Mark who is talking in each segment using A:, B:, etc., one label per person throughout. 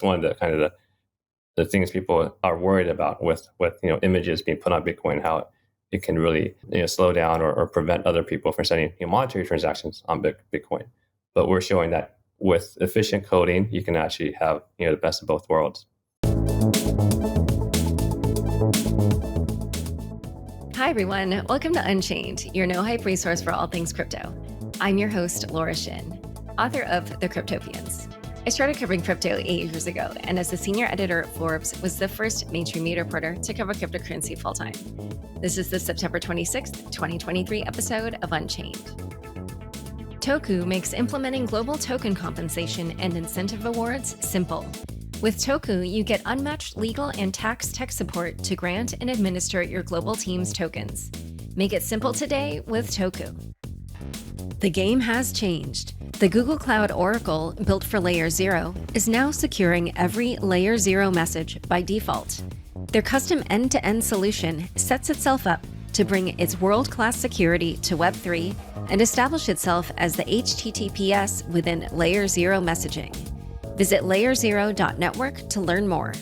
A: one of the kind of the things people are worried about with images being put on Bitcoin, how it can really slow down or prevent other people from sending monetary transactions on Bitcoin. But we're showing that with efficient coding, you can actually have the best of both worlds.
B: Hi, everyone. Welcome to Unchained, your no-hype resource for all things crypto. I'm your host, Laura Shin, author of The Cryptopians. I started covering crypto 8 years ago, and as the senior editor at Forbes, was the first mainstream media reporter to cover cryptocurrency full-time. This is the September 26th, 2023 episode of Unchained. Toku makes implementing global token compensation and incentive awards simple. With Toku, you get unmatched legal and tax tech support to grant and administer your global team's tokens. Make it simple today with Toku. The game has changed. The Google Cloud Oracle, built for Layer 0, is now securing every Layer 0 message by default. Their custom end-to-end solution sets itself up to bring its world-class security to Web3 and establish itself as the HTTPS within Layer 0 messaging. Visit layer0.network to learn more.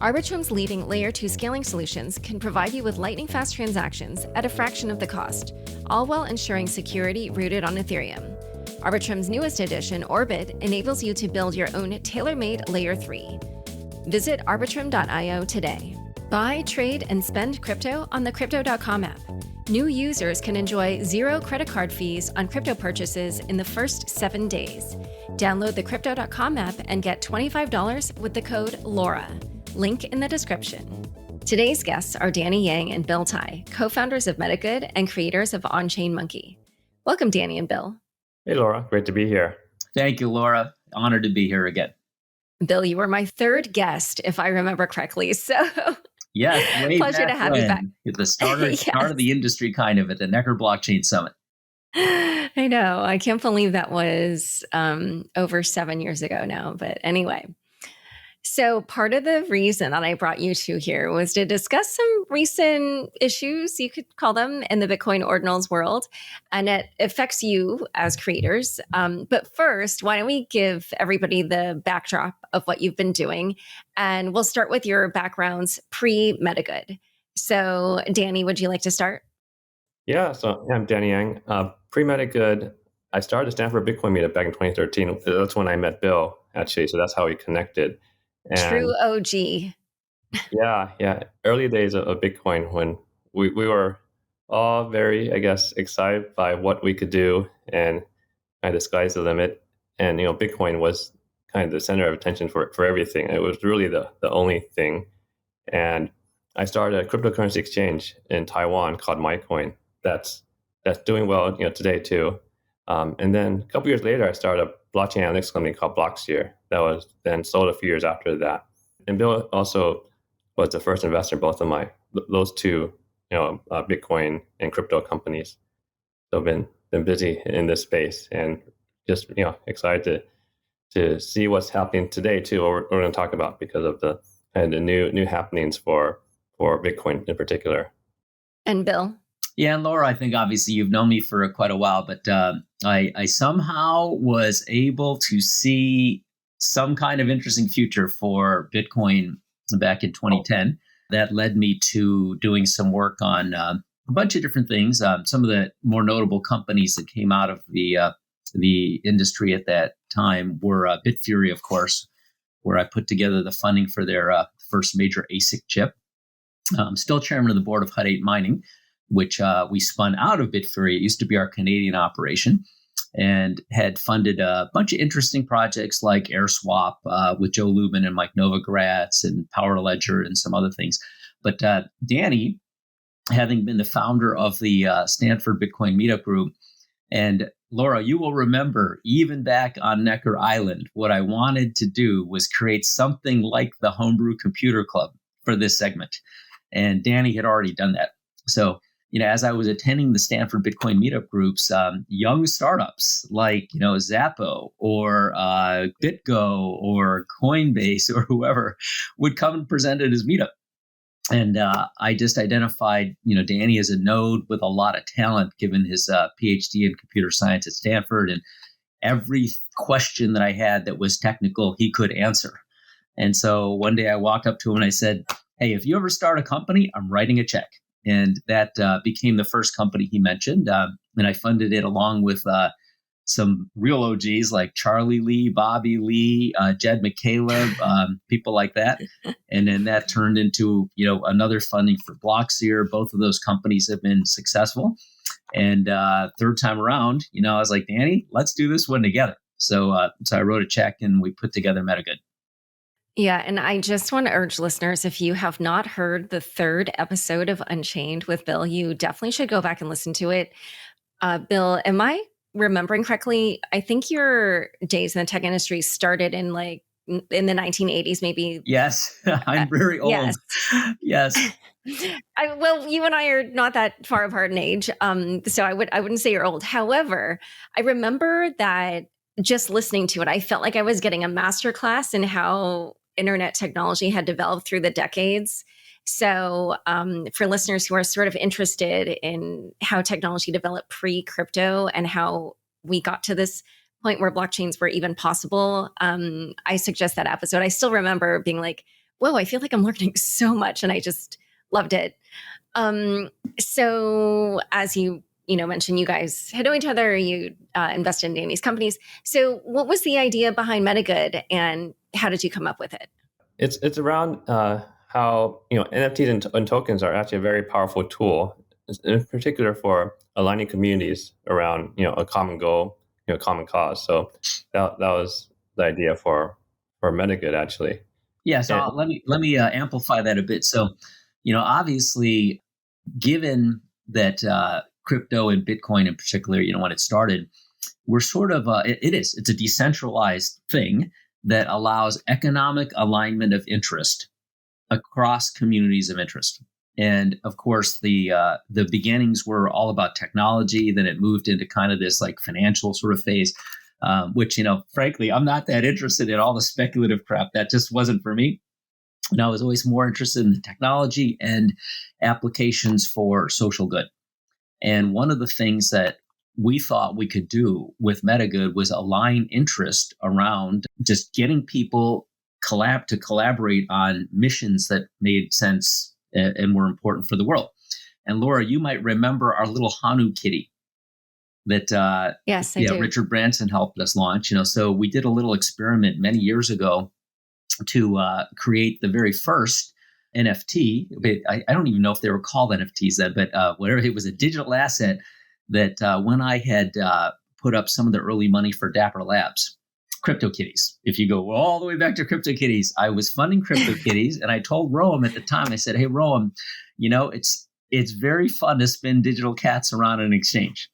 B: Arbitrum's leading Layer 2 scaling solutions can provide you with lightning-fast transactions at a fraction of the cost, all while ensuring security rooted on Ethereum. Arbitrum's newest edition, Orbit, enables you to build your own tailor-made Layer 3. Visit arbitrum.io today. Buy, trade, and spend crypto on the Crypto.com app. New users can enjoy 0 credit card fees on crypto purchases in the first 7 days. Download the Crypto.com app and get $25 with the code LAURA. Link in the description. Today's guests are Danny Yang and Bill Tai, co-founders of Metagood and creators of OnChainMonkey. Welcome, Danny and Bill.
A: Hey, Laura. Great to be here.
C: Thank you, Laura. Honored to be here again.
B: Bill, you were my third guest, if I remember correctly. So
C: yes,
B: pleasure to have you back.
C: At the start of the industry, kind of at the Necker Blockchain Summit.
B: I know. I can't believe that was over 7 years ago now. But anyway, so part of the reason that I brought you two here was to discuss some recent issues, you could call them, in the Bitcoin Ordinals world, and it affects you as creators. But first, why don't we give everybody the backdrop of what you've been doing? And we'll start with your backgrounds pre-Metagood. So Danny, would you like to start?
A: Yeah, so I'm Danny Yang. Pre-Metagood, I started the Stanford Bitcoin meetup back in 2013. That's when I met Bill, actually. So that's how we connected. And
B: true OG.
A: Yeah. Early days of Bitcoin, when we were all very, I guess, excited by what we could do and kind of sky's the limit. And, Bitcoin was kind of the center of attention for everything. It was really the only thing. And I started a cryptocurrency exchange in Taiwan called MyCoin. That's doing well, today too. And then a couple years later, I started a blockchain analytics company called Blockseer that was then sold a few years after that. And Bill also was the first investor in both of those two, Bitcoin and crypto companies. So I've been busy in this space and just excited to see what's happening today too. What we're going to talk about because of the kind of new happenings for Bitcoin in particular.
B: And Bill.
C: Yeah, and Laura, I think obviously you've known me for quite a while, but I somehow was able to see some kind of interesting future for Bitcoin back in 2010. That led me to doing some work on a bunch of different things. Some of the more notable companies that came out of the industry at that time were Bitfury, of course, where I put together the funding for their first major ASIC chip. I'm still chairman of the board of Hut 8 Mining, which we spun out of Bitfury. It used to be our Canadian operation, and had funded a bunch of interesting projects like AirSwap with Joe Lubin and Mike Novogratz and Power Ledger and some other things. But Danny, having been the founder of the Stanford Bitcoin Meetup Group, and Laura, you will remember even back on Necker Island, what I wanted to do was create something like the Homebrew Computer Club for this segment. And Danny had already done that. So, as I was attending the Stanford Bitcoin Meetup groups, young startups like, Zappo or BitGo or Coinbase or whoever would come and present at his meetup. And I just identified, Danny as a node with a lot of talent, given his PhD in computer science at Stanford, and every question that I had that was technical, he could answer. And so one day I walked up to him and I said, hey, if you ever start a company, I'm writing a check. And that became the first company he mentioned. And I funded it along with some real OGs like Charlie Lee, Bobby Lee, Jed McCaleb, people like that. And then that turned into, another funding for Blockseer. Both of those companies have been successful. And third time around, I was like, Danny, let's do this one together. So I wrote a check and we put together Metagood.
B: Yeah. And I just want to urge listeners, if you have not heard the third episode of Unchained with Bill, you definitely should go back and listen to it. Bill, am I remembering correctly? I think your days in the tech industry started in the 1980s, maybe.
C: Yes. I'm very old.
B: Yes.
C: Yes.
B: Well, you and I are not that far apart in age. So I wouldn't say you're old. However, I remember that just listening to it, I felt like I was getting a masterclass in how internet technology had developed through the decades. So for listeners who are sort of interested in how technology developed pre-crypto and how we got to this point where blockchains were even possible, I suggest that episode. I still remember being like, whoa, I feel like I'm learning so much. And I just loved it. So as you mentioned, you guys had known each other, you invested in Danny's companies. So what was the idea behind Metagood and how did you come up with it?
A: It's around how NFTs and tokens are actually a very powerful tool, in particular for aligning communities around a common goal, common cause. So that was the idea for Metagood actually.
C: Yeah. So let me amplify that a bit. So obviously, given that crypto and Bitcoin in particular, when it started, we're sort of it's a decentralized thing that allows economic alignment of interest across communities of interest. And of course, the beginnings were all about technology. Then it moved into kind of this like financial sort of phase, which frankly, I'm not that interested in all the speculative crap. That just wasn't for me. And I was always more interested in the technology and applications for social good. And one of the things that we thought we could do with Metagood was align interest around just getting people to collaborate on missions that made sense and were important for the world. And Laura, you might remember our little Hanu kitty that
B: yes, I do.
C: Richard Branson helped us launch. So we did a little experiment many years ago to create the very first NFT. I don't even know if they were called NFTs then, but whatever, it was a digital asset that when I had put up some of the early money for Dapper Labs, CryptoKitties. If you go all the way back to CryptoKitties, I was funding CryptoKitties, and I told Roam at the time, I said, hey, Roam, it's very fun to spin digital cats around an exchange,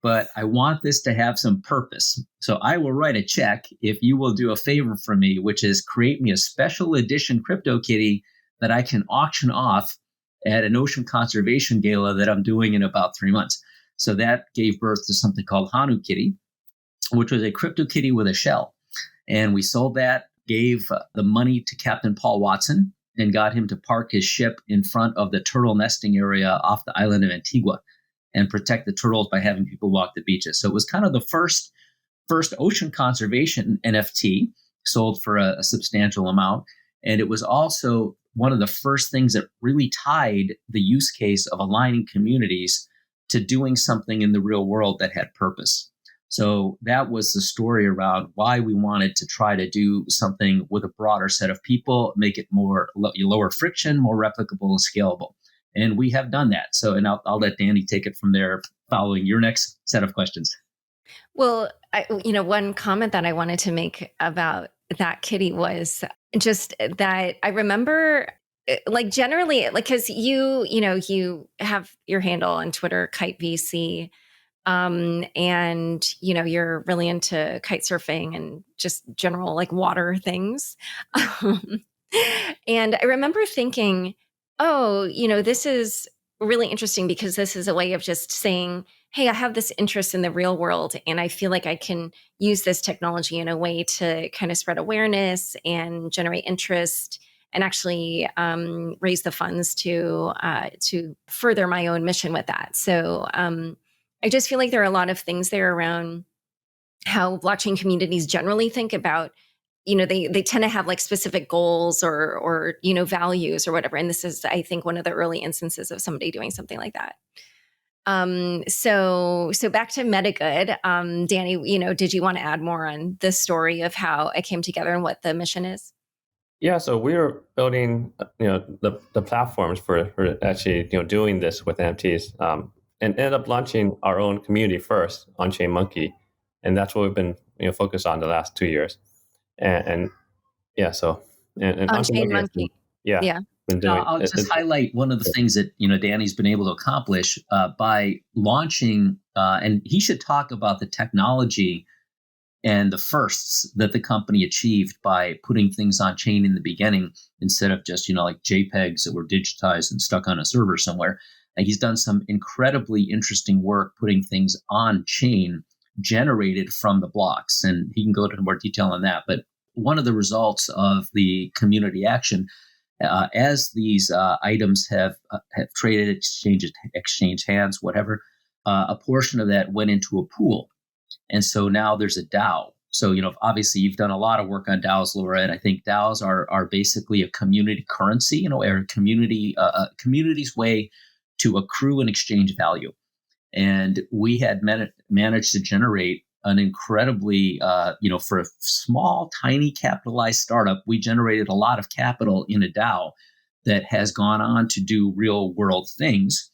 C: but I want this to have some purpose. So I will write a check if you will do a favor for me, which is create me a special edition CryptoKitty that I can auction off at an ocean conservation gala that I'm doing in about 3 months. So that gave birth to something called Hanu Kitty, which was a CryptoKitty with a shell. And we sold that, gave the money to Captain Paul Watson, and got him to park his ship in front of the turtle nesting area off the island of Antigua and protect the turtles by having people walk the beaches. So it was kind of the first ocean conservation NFT, sold for a substantial amount. And it was also one of the first things that really tied the use case of aligning communities to doing something in the real world that had purpose. So that was the story around why we wanted to try to do something with a broader set of people, make it more lower friction, more replicable and scalable. And we have done that. So, and I'll let Danny take it from there following your next set of questions.
B: Well, one comment that I wanted to make about that kitty was just that I remember, like, generally, like, because you have your handle on Twitter, Kite VC, and you're really into kite surfing and just general like water things. And I remember thinking, oh, this is really interesting because this is a way of just saying, hey, I have this interest in the real world, and I feel like I can use this technology in a way to kind of spread awareness and generate interest and actually raise the funds to further my own mission with that. So I just feel like there are a lot of things there around how blockchain communities generally think about, they tend to have like specific goals or values or whatever. And this is, I think, one of the early instances of somebody doing something like that. So back to Metagood, Danny, did you want to add more on the story of how it came together and what the mission is?
A: Yeah, so we were building, the platforms for actually, doing this with NFTs, and ended up launching our own community first, OnChainMonkey, and that's what we've been, focused on the last 2 years, and yeah, so and OnChainMonkey has been,
B: OnChainMonkey.
A: yeah,
B: Yeah.
A: been doing.
C: I'll just highlight one of the things that Danny's been able to accomplish by launching, and he should talk about the technology and the firsts that the company achieved by putting things on chain in the beginning instead of just like JPEGs that were digitized and stuck on a server somewhere. And he's done some incredibly interesting work putting things on chain generated from the blocks, and he can go into more detail on that. But one of the results of the community action, as these items have traded, exchanged hands, whatever, a portion of that went into a pool. And so now there's a DAO. So, obviously you've done a lot of work on DAOs, Laura, and I think DAOs are basically a community currency, or a community's way to accrue and exchange value. And we had managed to generate an incredibly, for a small, tiny capitalized startup, we generated a lot of capital in a DAO that has gone on to do real world things,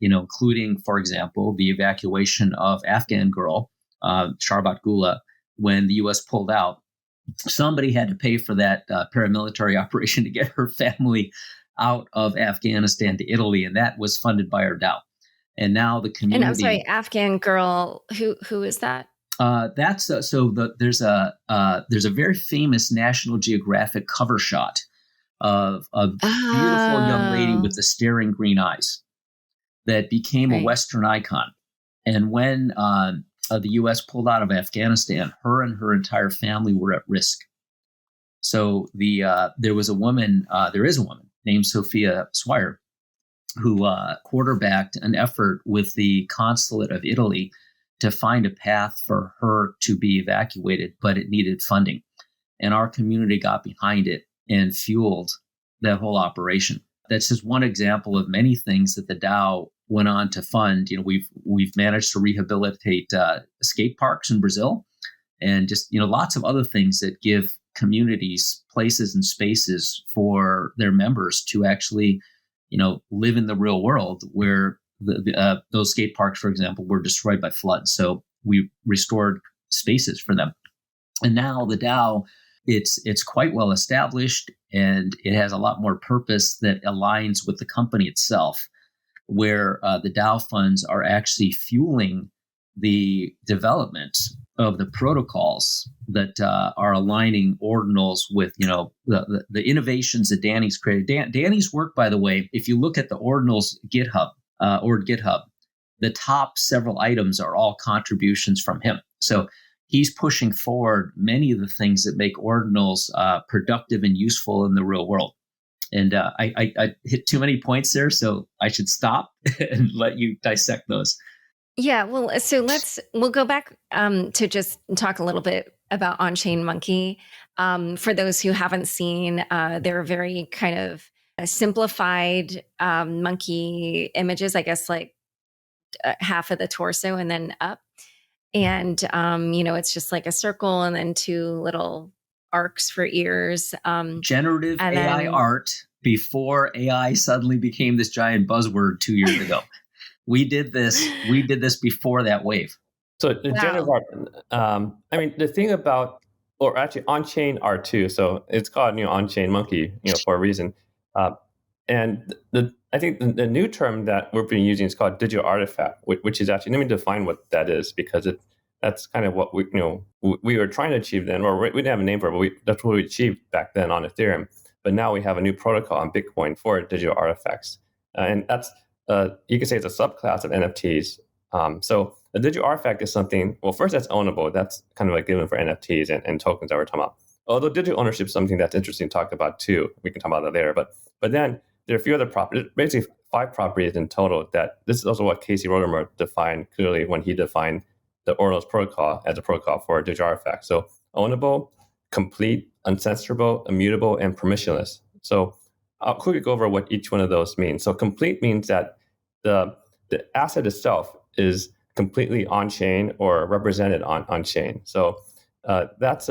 C: including, for example, the evacuation of Afghan girl, Sharbat Gula, when the U.S. pulled out. Somebody had to pay for that paramilitary operation to get her family out of Afghanistan to Italy, and that was funded by our DAO. And now the community.
B: And I'm sorry, Afghan girl. Who is that?
C: There's a very famous National Geographic cover shot of a beautiful young lady with the staring green eyes that became a Western icon. And when the U.S. pulled out of Afghanistan, her and her entire family were at risk. So there is a woman named Sophia Swire who quarterbacked an effort with the consulate of Italy to find a path for her to be evacuated, but it needed funding. And our community got behind it and fueled that whole operation. That's just one example of many things that the DAO went on to fund. We've managed to rehabilitate skate parks in Brazil, and just lots of other things that give communities places and spaces for their members to actually live in the real world, where those skate parks, for example, were destroyed by floods. So we restored spaces for them. And now the DAO, it's quite well established, and it has a lot more purpose that aligns with the company itself, where the DAO funds are actually fueling the development of the protocols that are aligning ordinals with the innovations that Danny's created. Danny's work, by the way, if you look at the ordinals GitHub, the top several items are all contributions from him. So he's pushing forward many of the things that make ordinals productive and useful in the real world. And I hit too many points there, so I should stop and let you dissect those.
B: Yeah, well, so we'll go back to just talk a little bit about OnChainMonkey. For those who haven't seen, they're very kind of simplified monkey images, I guess, like half of the torso and then up. And, it's just like a circle and then two little arcs for ears.
C: Generative AI art before AI suddenly became this giant buzzword 2 years ago. We did this before that wave.
A: So the generative art, the thing about, or actually on-chain art too. So it's called, OnChainMonkey, for a reason. And I think the new term that we're being using is called digital artifact, which is actually, let me define what that is, because that's kind of what we were trying to achieve then, or we didn't have a name for it, but that's what we achieved back then on Ethereum. But now we have a new protocol on Bitcoin for digital artifacts, and that's you could say it's a subclass of NFTs. So a digital artifact is something, well, first, that's ownable. That's kind of like given for NFTs and tokens that we're talking about. Although digital ownership is something that's interesting to talk about too. We can talk about that later. But then there are a few other properties, basically 5 properties in total. That this is also what Casey Rodarmor defined clearly when he defined the Ordinals protocol as a protocol for digital artifacts. So ownable, complete, uncensorable, immutable, and permissionless. So I'll quickly go over what each one of those means. So complete means that the asset itself is completely on-chain or represented on-chain. So that's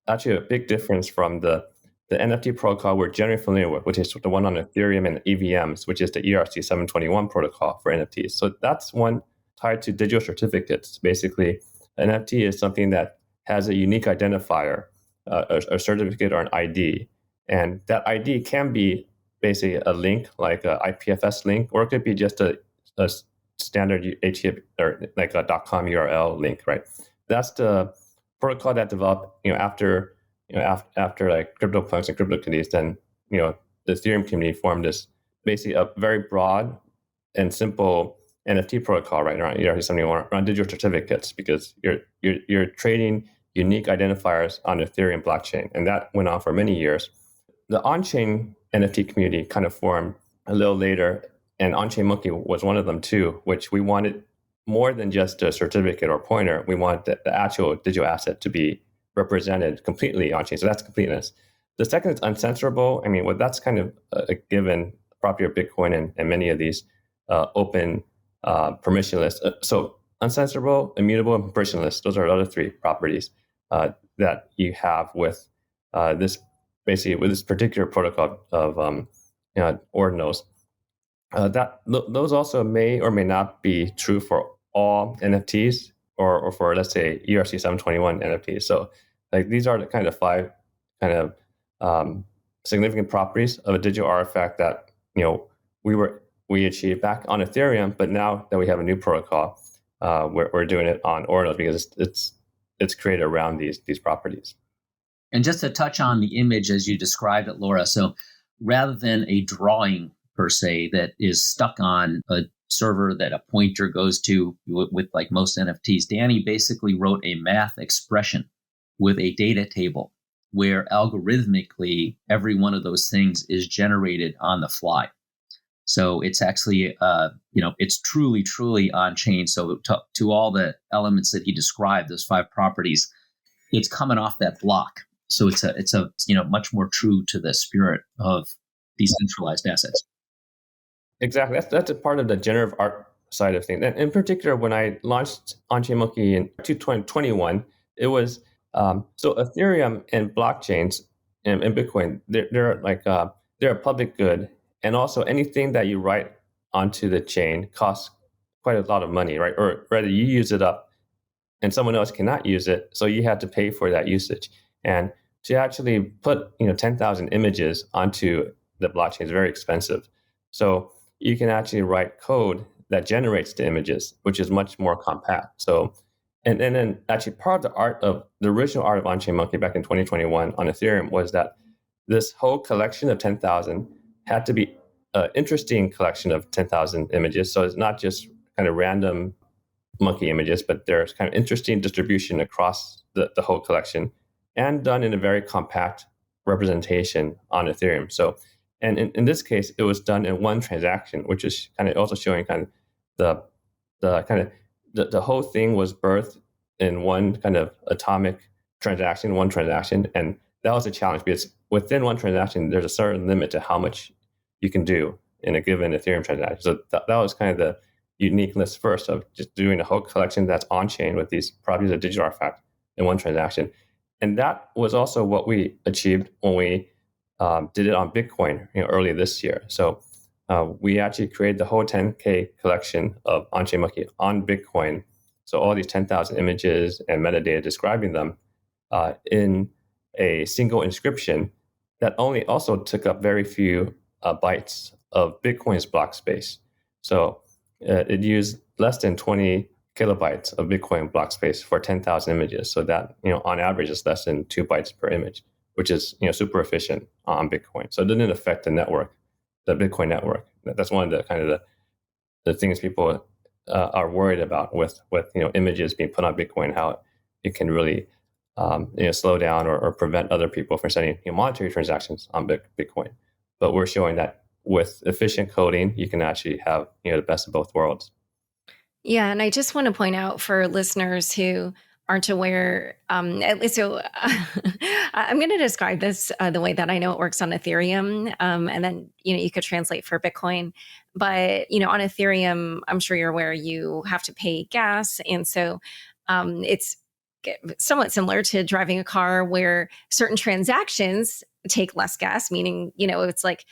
A: actually a big difference from the NFT protocol we're generally familiar with, which is the one on Ethereum and EVMs, which is the ERC 721 protocol for NFTs. So that's one tied to digital certificates. Basically, an NFT is something that has a unique identifier, a certificate or an ID. And that ID can be basically a link, like a IPFS link, or it could be just a standard HTTP or like a .com URL link, right? That's the protocol that developed, after like CryptoPunks and CryptoKitties. Then, the Ethereum community formed this basically a very broad and simple NFT protocol, right, around ERC-71, around digital certificates, because you're trading unique identifiers on the Ethereum blockchain, and that went on for many years. The on-chain NFT community kind of formed a little later, and OnChainMonkey was one of them too, which we wanted more than just a certificate or pointer. We wanted the actual digital asset to be represented completely on-chain. So that's completeness. The second is uncensorable. I mean, well, that's kind of a given property of Bitcoin and many of these open permissionless. So uncensorable, immutable, and permissionless. Those are the other three properties that you have with this, basically with this particular protocol of Ordinals. Those also may or may not be true for all NFTs or for, let's say, ERC 721 NFTs. So like these are the kind of five kind of significant properties of a digital artifact that we achieved back on Ethereum, but now that we have a new protocol, we're doing it on Ordinals because it's created around these properties.
C: And just to touch on the image as you described it, Laura, so rather than a drawing per se that is stuck on a server that a pointer goes to with like most NFTs, Danny basically wrote a math expression with a data table where algorithmically every one of those things is generated on the fly. So it's actually, it's truly on chain. So to all the elements that he described, those five properties, it's coming off that block. So it's a much more true to the spirit of decentralized assets.
A: Exactly. That's a part of the generative art side of things. And in particular, when I launched OnChainMonkey in 2021, it was so Ethereum and blockchains and Bitcoin, they're a public good. And also anything that you write onto the chain costs quite a lot of money, right? Or rather, you use it up and someone else cannot use it, so you have to pay for that usage. And to actually put 10,000 images onto the blockchain is very expensive. So you can actually write code that generates the images, which is much more compact. So, and then actually part of the original art of OnChainMonkey back in 2021 on Ethereum was that this whole collection of 10,000 had to be an interesting collection of 10,000 images. So it's not just kind of random monkey images, but there's kind of interesting distribution across the whole collection and done in a very compact representation on Ethereum. So, and in this case, it was done in one transaction, which is kind of also showing kind of the whole thing was birthed in one kind of atomic transaction, and that was a challenge because within one transaction, there's a certain limit to how much you can do in a given Ethereum transaction. So that was kind of the uniqueness first of just doing a whole collection that's on chain with these properties of digital artifact in one transaction. And that was also what we achieved when we did it on Bitcoin earlier this year. So we actually created the whole 10K collection of OnChainMonkey on Bitcoin. So all these 10,000 images and metadata describing them in a single inscription that only also took up very few bytes of Bitcoin's block space. So it used less than 20 kilobytes of Bitcoin block space for 10,000 images. So that, on average is less than 2 bytes per image, which is, super efficient on Bitcoin. So it didn't affect the network, the Bitcoin network. That's one of the kind of the things people are worried about with images being put on Bitcoin, how it can really slow down or prevent other people from sending monetary transactions on Bitcoin. But we're showing that with efficient coding, you can actually have the best of both worlds.
B: Yeah, and I just want to point out for listeners who aren't aware, at least so I'm going to describe this the way that I know it works on Ethereum, and then you could translate for Bitcoin. But on Ethereum, I'm sure you're aware you have to pay gas, and so it's somewhat similar to driving a car, where certain transactions take less gas. Meaning, it's like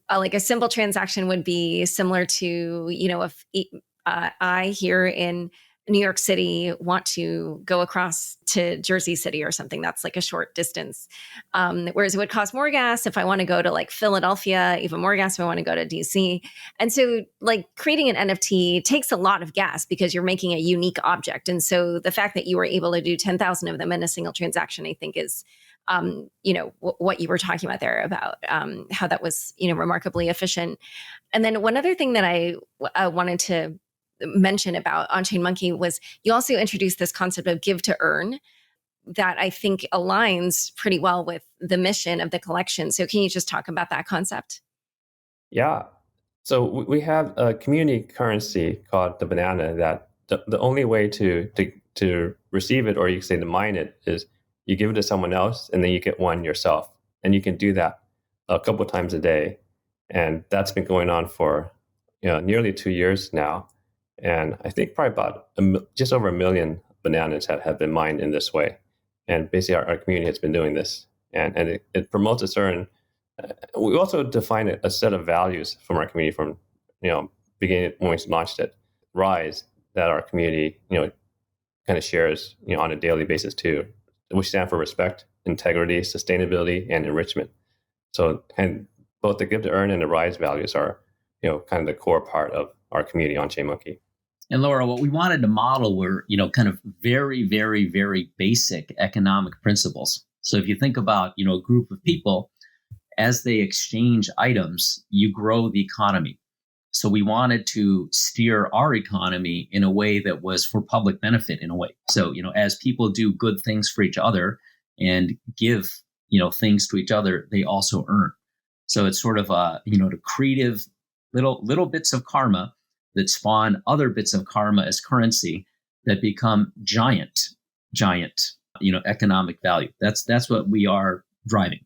B: a simple transaction would be similar to if I here in New York City want to go across to Jersey City or something that's like a short distance. Whereas it would cost more gas if I want to go to like Philadelphia, even more gas if I want to go to DC. And so, like, creating an NFT takes a lot of gas because you're making a unique object. And so the fact that you were able to do 10,000 of them in a single transaction, I think is what you were talking about there about how that was, remarkably efficient. And then one other thing that I wanted to mention about OnChainMonkey was you also introduced this concept of give to earn that I think aligns pretty well with the mission of the collection. So can you just talk about that concept?
A: Yeah. So we have a community currency called the banana that the only way to receive it, or you can say to mine it, is you give it to someone else and then you get one yourself. And you can do that a couple of times a day. And that's been going on for nearly 2 years now. And I think probably about just over 1 million bananas have been mined in this way. And basically our community has been doing this. And it promotes a certain, we also define a set of values from our community from, beginning when we launched it, rise, that our community, kind of shares, on a daily basis too, which stand for respect, integrity, sustainability, and enrichment. So, and both the give to earn and the rise values are, kind of the core part of our community on OnChainMonkey.
C: And Laura, what we wanted to model were, kind of very, very, very basic economic principles. So if you think about, a group of people, as they exchange items, you grow the economy. So we wanted to steer our economy in a way that was for public benefit in a way. So, as people do good things for each other and give, things to each other, they also earn. So it's sort of the creative little bits of karma that spawn other bits of karma as currency that become giant, economic value. That's what we are driving.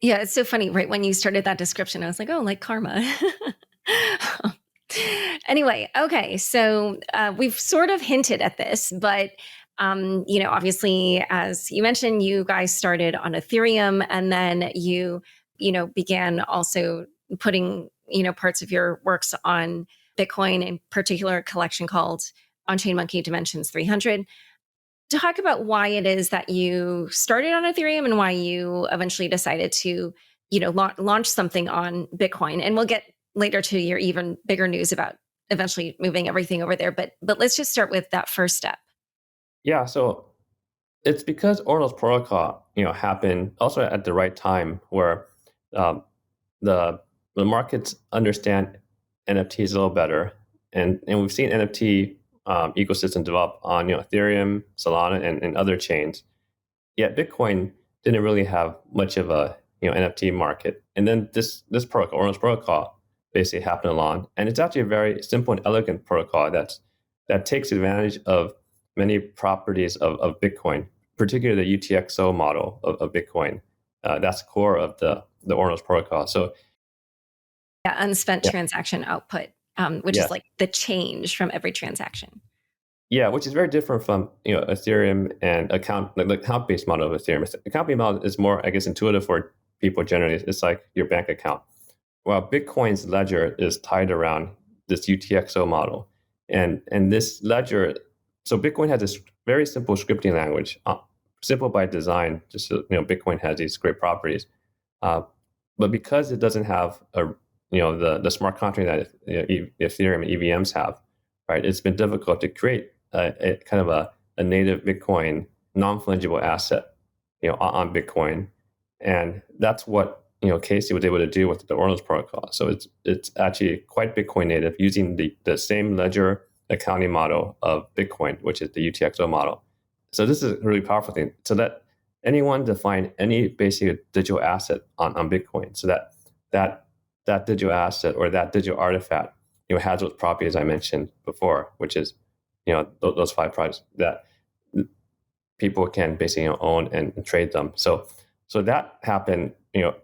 B: Yeah, it's so funny. Right when you started that description, I was like, oh, like karma. Anyway, okay. So we've sort of hinted at this, but obviously, as you mentioned, you guys started on Ethereum, and then you began also putting parts of your works on Bitcoin, in particular a collection called OnChainMonkey Dimensions 300. Talk about why it is that you started on Ethereum and why you eventually decided to, launch something on Bitcoin. And we'll get later to your even bigger news about eventually moving everything over there. But let's just start with that first step.
A: Yeah. So it's because Ordinals protocol, happened also at the right time where the markets understand NFTs a little better, and we've seen NFT ecosystem develop on Ethereum, Solana, and other chains. Yet Bitcoin didn't really have much of a NFT market. And then this protocol, Ordinals protocol, basically happened along, and it's actually a very simple and elegant protocol that takes advantage of many properties of Bitcoin, particularly the UTXO model of Bitcoin. That's the core of the Ordinals protocol. So,
B: unspent transaction output, which is like the change from every transaction.
A: Yeah, which is very different from Ethereum and the account-based model of Ethereum. Account-based model is more, I guess, intuitive for people generally. It's like your bank account. While Bitcoin's ledger is tied around this UTXO model, and this ledger, so Bitcoin has this very simple scripting language, simple by design. Just so, Bitcoin has these great properties, but because it doesn't have the smart contract that Ethereum and EVMs have, right? It's been difficult to create a kind of a native Bitcoin non-fungible asset, on Bitcoin, and that's what Casey was able to do with the Ordinals protocol. So it's actually quite Bitcoin native, using the same ledger accounting model of Bitcoin, which is the UTXO model. So this is a really powerful thing. So that anyone define any basic digital asset on Bitcoin, so that digital asset or that digital artifact, has those properties I mentioned before, which is those 5 products that people can basically own and trade them. So that happened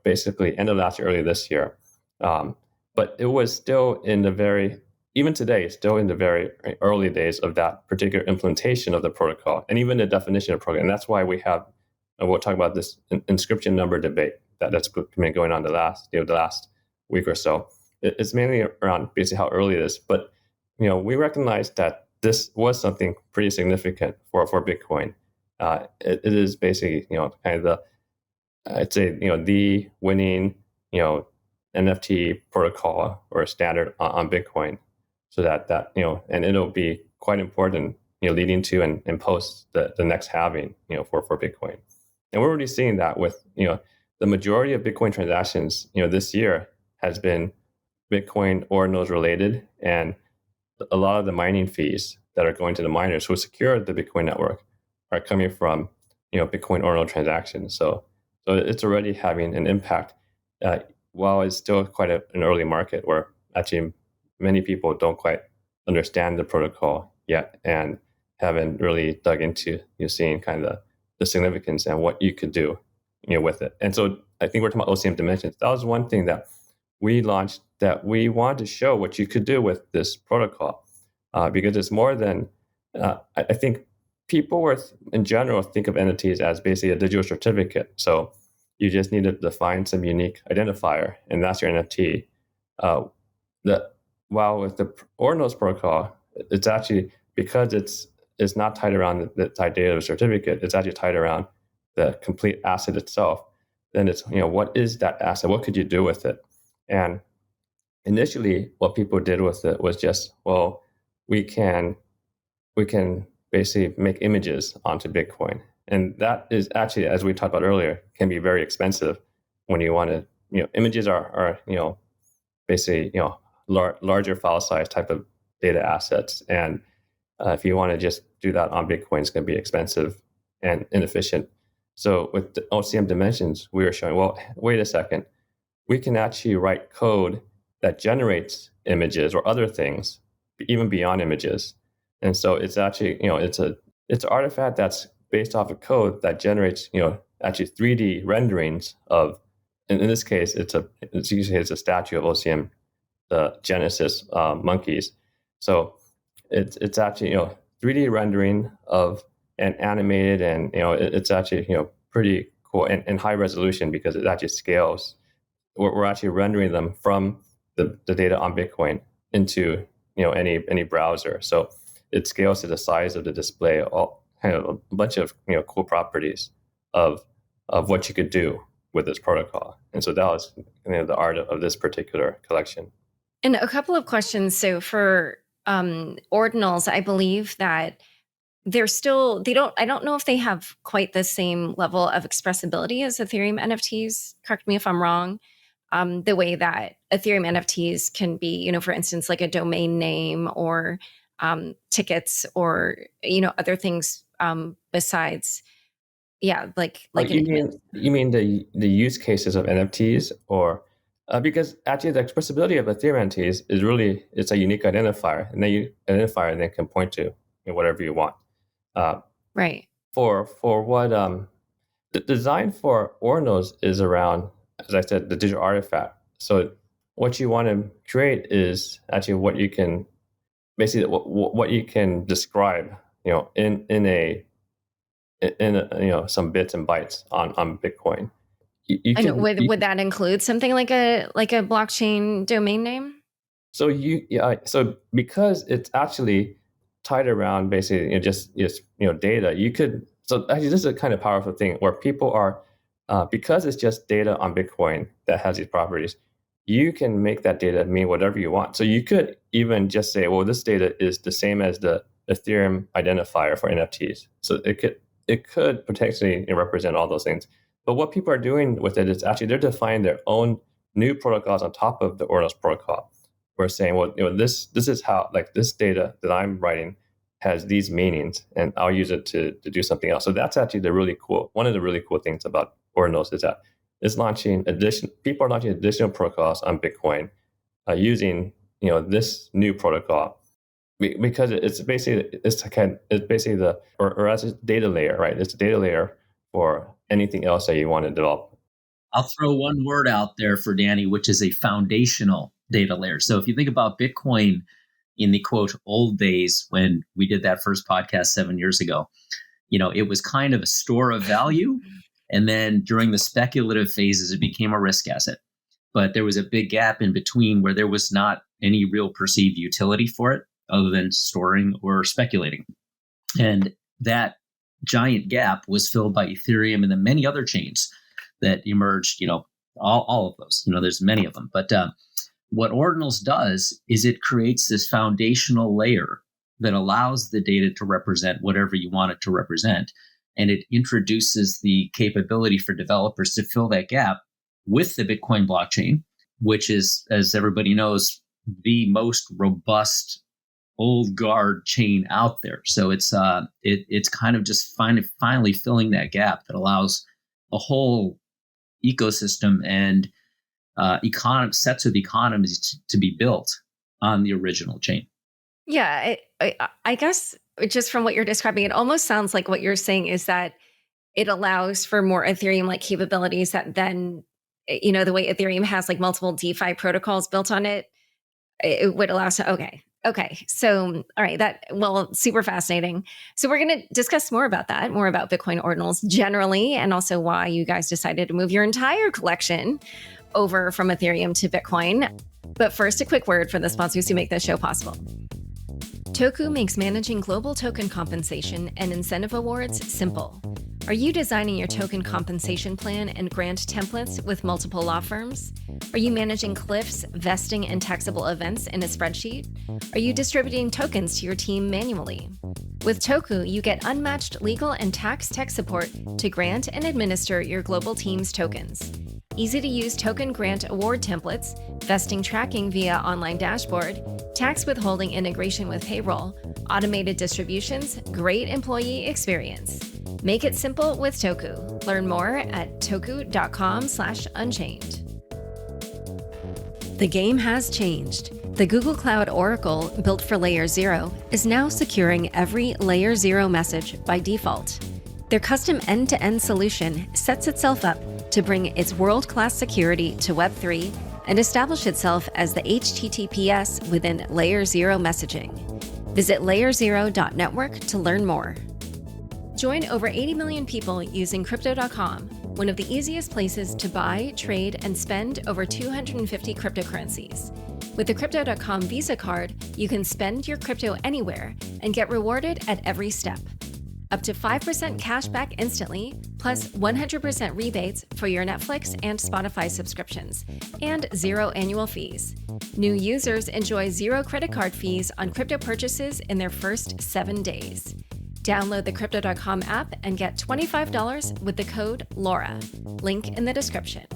A: basically end of last year, early this year, but it was still in the very even today, still in the very early days of that particular implementation of the protocol, and even the definition of protocol. And that's why we have, we'll talk about this inscription number debate that's been going on the last week or so. It's mainly around basically how early it is, but we recognize that this was something pretty significant for Bitcoin. It is basically kind of the, I'd say the winning NFT protocol or standard on Bitcoin. So that and it'll be quite important, leading to and post the next halving, for Bitcoin. And we're already seeing that with, the majority of Bitcoin transactions, this year has been Bitcoin Ordinals related, and a lot of the mining fees that are going to the miners who secure the Bitcoin network are coming from, Bitcoin Ordinal transactions. So it's already having an impact, while it's still quite an early market where actually many people don't quite understand the protocol yet and haven't really dug into seeing kind of the significance and what you could do with it. And so I think we're talking about OCM dimensions. That was one thing that we launched, that we wanted to show what you could do with this protocol, because it's more than I think people were in general think of NFTs as basically a digital certificate. So you just need to define some unique identifier, and that's your NFT. While with the Ordinals protocol, it's actually, because it's not tied around the tied data of a certificate, it's actually tied around the complete asset itself. Then it's, what is that asset? What could you do with it? And initially, what people did with it was just, well, we can basically make images onto Bitcoin. And that is actually, as we talked about earlier, can be very expensive when you want to, images are basically, larger file size type of data assets. And if you want to just do that on Bitcoin, it's going to be expensive and inefficient. So with the OCM dimensions, we were showing, well, wait a second, we can actually write code that generates images or other things, even beyond images. And so it's actually, it's an artifact that's based off of code that generates, actually 3D renderings of, and in this case, it's usually a statue of OCM, the Genesis monkeys. So it's actually 3D rendering of an animated, and it's actually pretty cool and high resolution, because it actually scales. We're actually rendering them from the data on Bitcoin into any browser. So it scales to the size of the display, all kind of a bunch of cool properties of what you could do with this protocol. And so that was the art of this particular collection.
B: And a couple of questions. So for Ordinals, I believe that I don't know if they have quite the same level of expressibility as Ethereum NFTs. Correct me if I'm wrong. The way that Ethereum NFTs can be, for instance, like a domain name or tickets or, other things besides. Yeah, like
A: you mean the use cases of NFTs, or because actually the expressibility of Ethereum NFTs is really, it's a unique identifier, and then identifier then can point to whatever you want.
B: Right.
A: For what the design for Ordinals is around, as I said, the digital artifact. So what you want to create is actually what you can basically what you can describe, in some bits and bytes on Bitcoin.
B: Would that include something like a blockchain domain name?
A: So so because it's actually tied around basically just data, you could. So actually, this is a kind of powerful thing where people are, because it's just data on Bitcoin that has these properties, you can make that data mean whatever you want. So you could even just say, well, this data is the same as the Ethereum identifier for NFTs. So it could potentially represent all those things. But what people are doing with it is actually they're defining their own new protocols on top of the Ordinals protocol. We're saying, well, this is how, like, this data that I'm writing has these meanings, and I'll use it to do something else. So that's actually one of the really cool things about Ordinals is that people are launching additional protocols on Bitcoin using this new protocol, because it's basically or as a data layer, right? It's a data layer for anything else that you want to develop.
C: I'll throw one word out there for Danny, which is a foundational data layer. So if you think about Bitcoin in the quote old days when we did that first podcast 7 years ago, it was kind of a store of value. And then during the speculative phases, it became a risk asset. But there was a big gap in between where there was not any real perceived utility for it other than storing or speculating. And that giant gap was filled by Ethereum and then many other chains that emerged, all of those. There's many of them. But what Ordinals does is it creates this foundational layer that allows the data to represent whatever you want it to represent. And it introduces the capability for developers to fill that gap with the Bitcoin blockchain, which is, as everybody knows, the most robust old guard chain out there. So it's kind of just finally filling that gap that allows a whole ecosystem and sets of economies to be built on the original chain.
B: Yeah, I guess just from what you're describing, it almost sounds like what you're saying is that it allows for more Ethereum-like capabilities that then, the way Ethereum has like multiple DeFi protocols built on it, it would allow. So, okay. So, all right, super fascinating. So we're going to discuss more about that, more about Bitcoin Ordinals generally, and also why you guys decided to move your entire collection over from Ethereum to Bitcoin. But first, a quick word for the sponsors who make this show possible. Toku makes managing global token compensation and incentive awards simple. Are you designing your token compensation plan and grant templates with multiple law firms? Are you managing cliffs, vesting, and taxable events in a spreadsheet? Are you distributing tokens to your team manually? With Toku, you get unmatched legal and tax tech support to grant and administer your global team's tokens. Easy-to-use token grant award templates, vesting tracking via online dashboard, tax withholding integration with payroll, automated distributions, great employee experience. Make it simple with Toku. Learn more at toku.com/unchained. The game has changed. The Google Cloud Oracle, built for Layer 0, is now securing every Layer 0 message by default. Their custom end-to-end solution sets itself up to bring its world-class security to Web3 and establish itself as the HTTPS within Layer 0 messaging. Visit layerzero.network to learn more. Join over 80 million people using Crypto.com, one of the easiest places to buy, trade, and spend over 250 cryptocurrencies. With the Crypto.com Visa card, you can spend your crypto anywhere and get rewarded at every step. Up to 5% cash back instantly, plus 100% rebates for your Netflix and Spotify subscriptions, and 0 annual fees. New users enjoy 0 credit card fees on crypto purchases in their first 7 days. Download the Crypto.com app and get $25 with the code LAURA. Link in the description.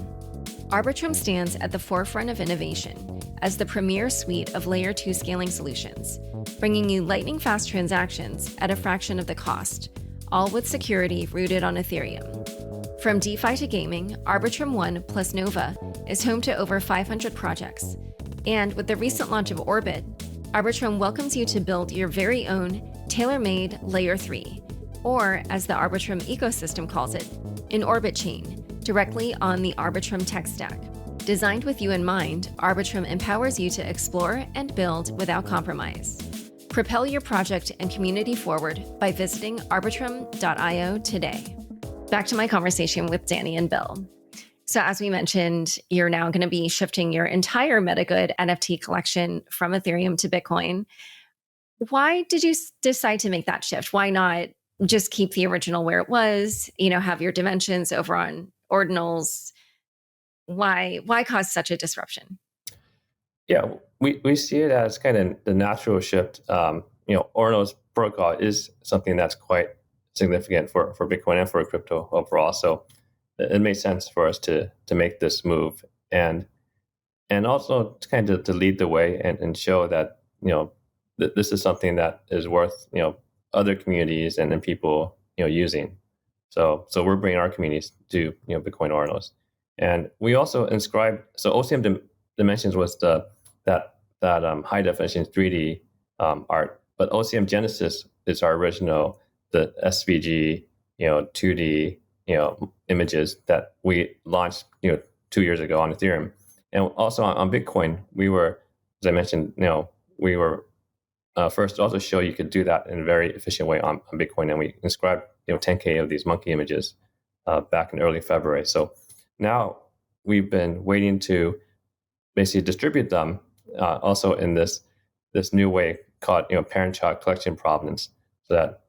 B: Arbitrum stands at the forefront of innovation as the premier suite of Layer 2 scaling solutions, bringing you lightning-fast transactions at a fraction of the cost, all with security rooted on Ethereum. From DeFi to gaming, Arbitrum One plus Nova is home to over 500 projects. And with the recent launch of Orbit, Arbitrum welcomes you to build your very own tailor-made Layer 3, or as the Arbitrum ecosystem calls it, an Orbit chain, directly on the Arbitrum tech stack. Designed with you in mind, Arbitrum empowers you to explore and build without compromise. Propel your project and community forward by visiting arbitrum.io today. Back to my conversation with Danny and Bill. So as we mentioned, you're now going to be shifting your entire Metagood NFT collection from Ethereum to Bitcoin. Why did you decide to make that shift? Why not just keep the original where it was, have your dimensions over on Ordinals? Why cause such a disruption?
A: Yeah, we see it as kind of the natural shift. Ordinals protocol is something that's quite significant for Bitcoin and for crypto overall. So it made sense for us to make this move and also to kind of to lead the way and show that this is something that is worth other communities and people using. So we're bringing our communities to Bitcoin Ordinals, and we also inscribe. So OCM Dimensions was that that high definition 3D art. But OCM Genesis is our original, the SVG, 2D, images that we launched, 2 years ago on Ethereum. And also on Bitcoin, we were, as I mentioned, we were first to also show you could do that in a very efficient way on Bitcoin. And we inscribed, 10K of these monkey images back in early February. So now we've been waiting to basically distribute them also in this new way called, parent-child collection provenance, so that,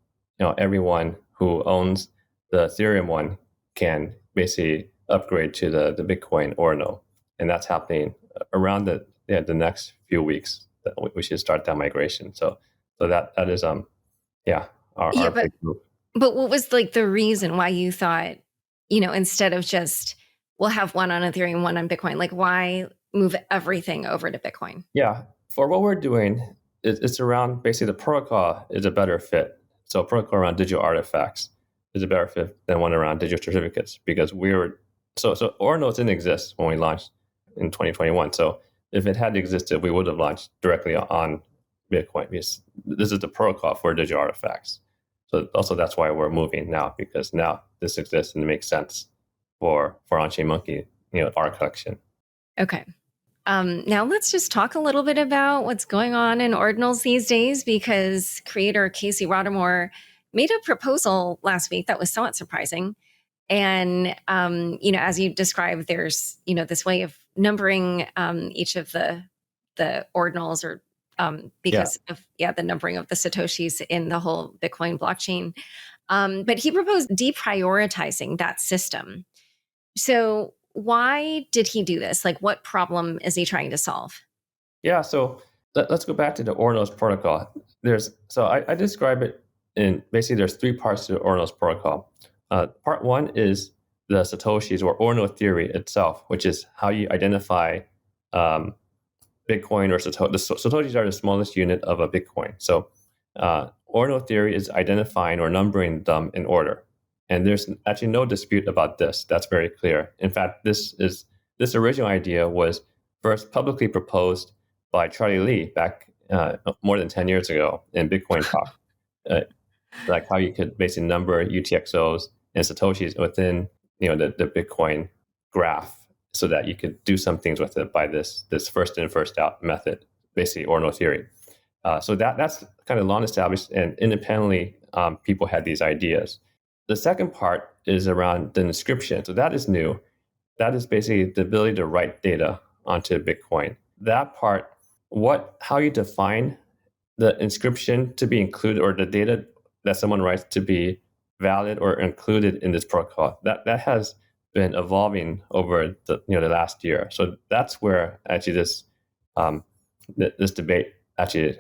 A: everyone who owns the Ethereum one can basically upgrade to the Bitcoin Ordinal. And that's happening around the next few weeks. That we should start that migration. So that is our big move.
B: But what was like the reason why you thought, instead of just we'll have one on Ethereum, one on Bitcoin, like why move everything over to Bitcoin?
A: Yeah, for what we're doing, it's around basically the protocol is a better fit. So protocol around digital artifacts is a better fit than one around digital certificates, because so Ordinals didn't exist when we launched in 2021. So if it had existed, we would have launched directly on Bitcoin, because this is the protocol for digital artifacts. So also that's why we're moving now, because now this exists and it makes sense for OnChainMonkey, our collection.
B: Okay. Now let's just talk a little bit about what's going on in Ordinals these days, because creator Casey Rodarmor made a proposal last week that was somewhat surprising. And, as you described, there's, this way of numbering each of the Ordinals, or because of the numbering of the Satoshis in the whole Bitcoin blockchain. But he proposed deprioritizing that system. So why did he do this? Like, what problem is he trying to solve?
A: Yeah, so let's go back to the Ordinals protocol. I describe it in basically there's three parts to the Ordinals protocol. Part one is the Satoshis, or Ordinal theory itself, which is how you identify Bitcoin or Satoshi. The Satoshis are the smallest unit of a Bitcoin. So Ordinal theory is identifying or numbering them in order. And there's actually no dispute about this. That's very clear. In fact, this original idea was first publicly proposed by Charlie Lee back more than 10 years ago in Bitcoin Talk. Like how you could basically number UTXOs and Satoshis within the Bitcoin graph, so that you could do some things with it by this first in, first out method, basically Ordinal theory. So that's kind of long established, and independently people had these ideas. The second part is around the inscription. So that is new. That is basically the ability to write data onto Bitcoin. That part, how you define the inscription to be included, or the data that someone writes to be valid or included in this protocol, that has been evolving over the last year. So that's where actually this debate actually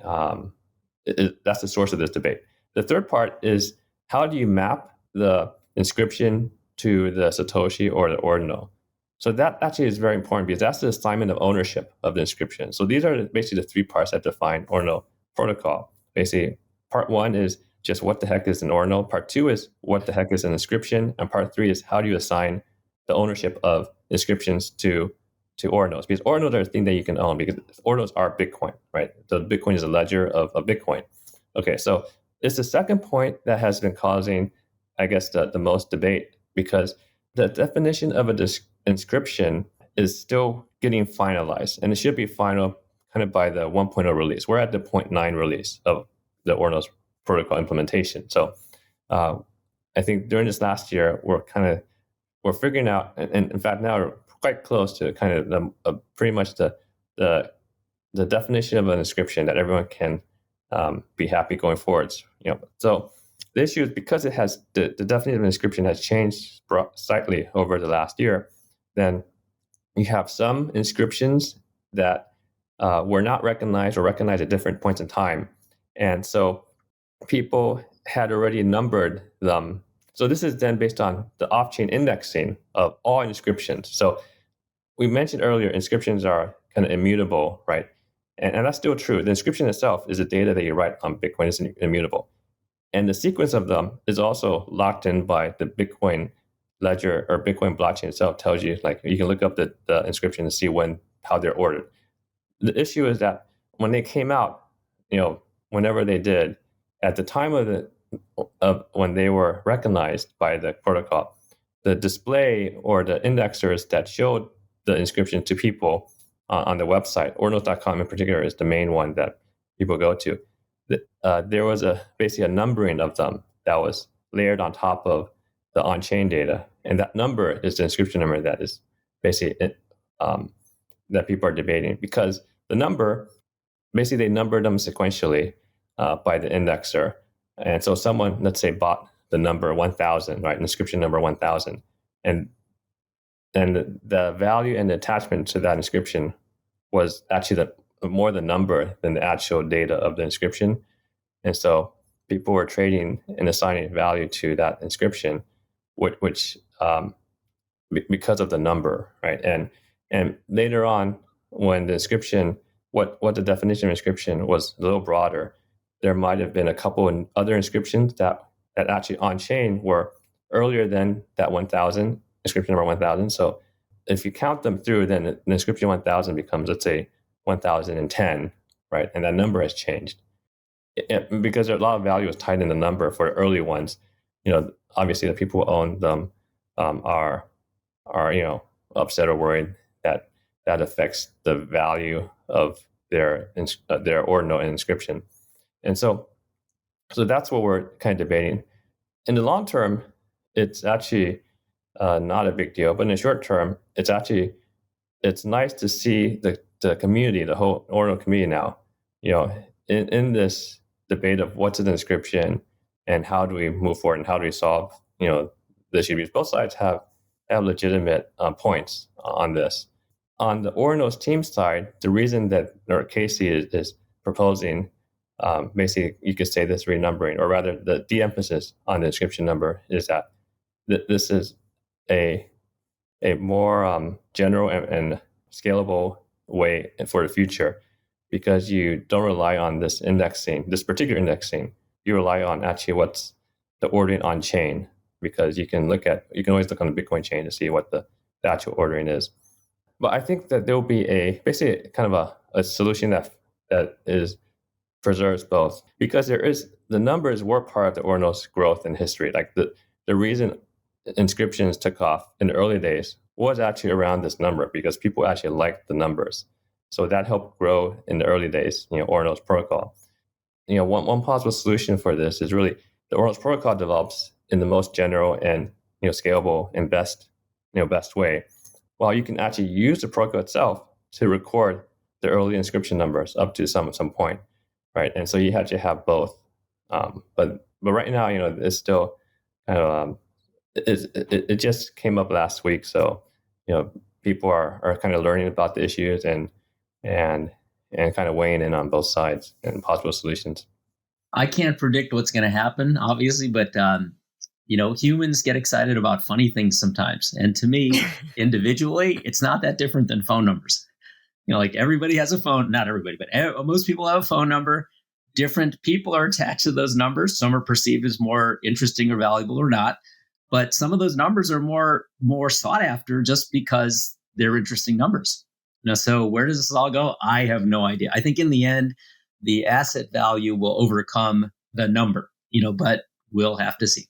A: that's the source of this debate. The third part is, how do you map the inscription to the Satoshi or the Ordinal? So that actually is very important, because that's the assignment of ownership of the inscription. So these are basically the three parts that define Ordinal protocol. Basically, part one is just what the heck is an Ordinal. Part two is what the heck is an inscription. And part three is how do you assign the ownership of inscriptions to Ordinals, because Ordinals are a thing that you can own, because Ordinals are Bitcoin, right? So Bitcoin is a ledger of Bitcoin. Okay, so it's the second point that has been causing, I guess, the most debate, because the definition of an inscription is still getting finalized, and it should be final kind of by the 1.0 release. We're at the 0.9 release of the Ordinals protocol implementation. So I think during this last year, we're figuring out, and in fact now we're quite close to kind of pretty much the definition of an inscription that everyone can be happy going forwards. So the issue is, because it has the definition of an inscription has changed slightly over the last year, then you have some inscriptions that were not recognized, or recognized at different points in time, and so people had already numbered them. So this is then based on the off-chain indexing of all inscriptions. So we mentioned earlier, inscriptions are kind of immutable, right? And that's still true. The inscription itself is the data that you write on Bitcoin is immutable. And the sequence of them is also locked in by the Bitcoin ledger, or Bitcoin blockchain itself tells you, like, you can look up the inscription and see how they're ordered. The issue is that when they came out, whenever they did, at the time of when they were recognized by the protocol, the display or the indexers that showed the inscription to people on the website, ordinals.com in particular is the main one that people go to. There was basically a numbering of them that was layered on top of the on-chain data, and that number is the inscription number that is basically that people are debating, because the number, basically they numbered them sequentially by the indexer. And so someone, let's say, bought the number 1000, right, inscription number 1000, and the value and the attachment to that inscription was actually more the number than the actual data of the inscription. And so people were trading and assigning value to that inscription, which because of the number, right? And later on, when the inscription, what the definition of inscription was a little broader, there might have been a couple other inscriptions that actually on chain were earlier than that 1000, inscription number 1000. So if you count them through, then the inscription 1000 becomes, let's say, 1010, right? And that number has changed. Because a lot of value is tied in the number for the early ones. Obviously the people who own them are upset or worried that affects the value of their ordinal inscription. And so that's what we're kind of debating. In the long term, it's actually not a big deal, but in the short term, it's nice to see the community, the whole ordinal community now, in this debate of what's an inscription and how do we move forward and how do we solve the issue, because both sides have legitimate points on this. On the Ordinals team side, the reason that Casey is proposing, basically you could say this renumbering, or rather the de-emphasis on the inscription number, is that this is a more general and scalable way for the future, because you don't rely on this particular indexing. You rely on actually what's the ordering on chain, because you can always look on the Bitcoin chain to see what the actual ordering is. But I think that there will be basically kind of a solution that preserves both, because the numbers were part of the Ordinals growth in history. Like the reason inscriptions took off in the early days was actually around this number, because people actually liked the numbers. So that helped grow in the early days, Ordinals protocol. One possible solution for this is really the Ordinals protocol develops in the most general and scalable and best way, while you can actually use the protocol itself to record the early inscription numbers up to some point, right? And so you actually have both. But right now, it's still kind of it just came up last week, so people are kind of learning about the issues and kind of weighing in on both sides and possible solutions.
C: I can't predict what's going to happen, obviously, but humans get excited about funny things sometimes. And to me, individually, it's not that different than phone numbers. Like everybody has a phone, not everybody, but most people have a phone number. Different people are attached to those numbers. Some are perceived as more interesting or valuable or not. But some of those numbers are more sought after just because they're interesting numbers. So where does this all go? I have no idea. I think in the end, the asset value will overcome the number, but we'll have to see.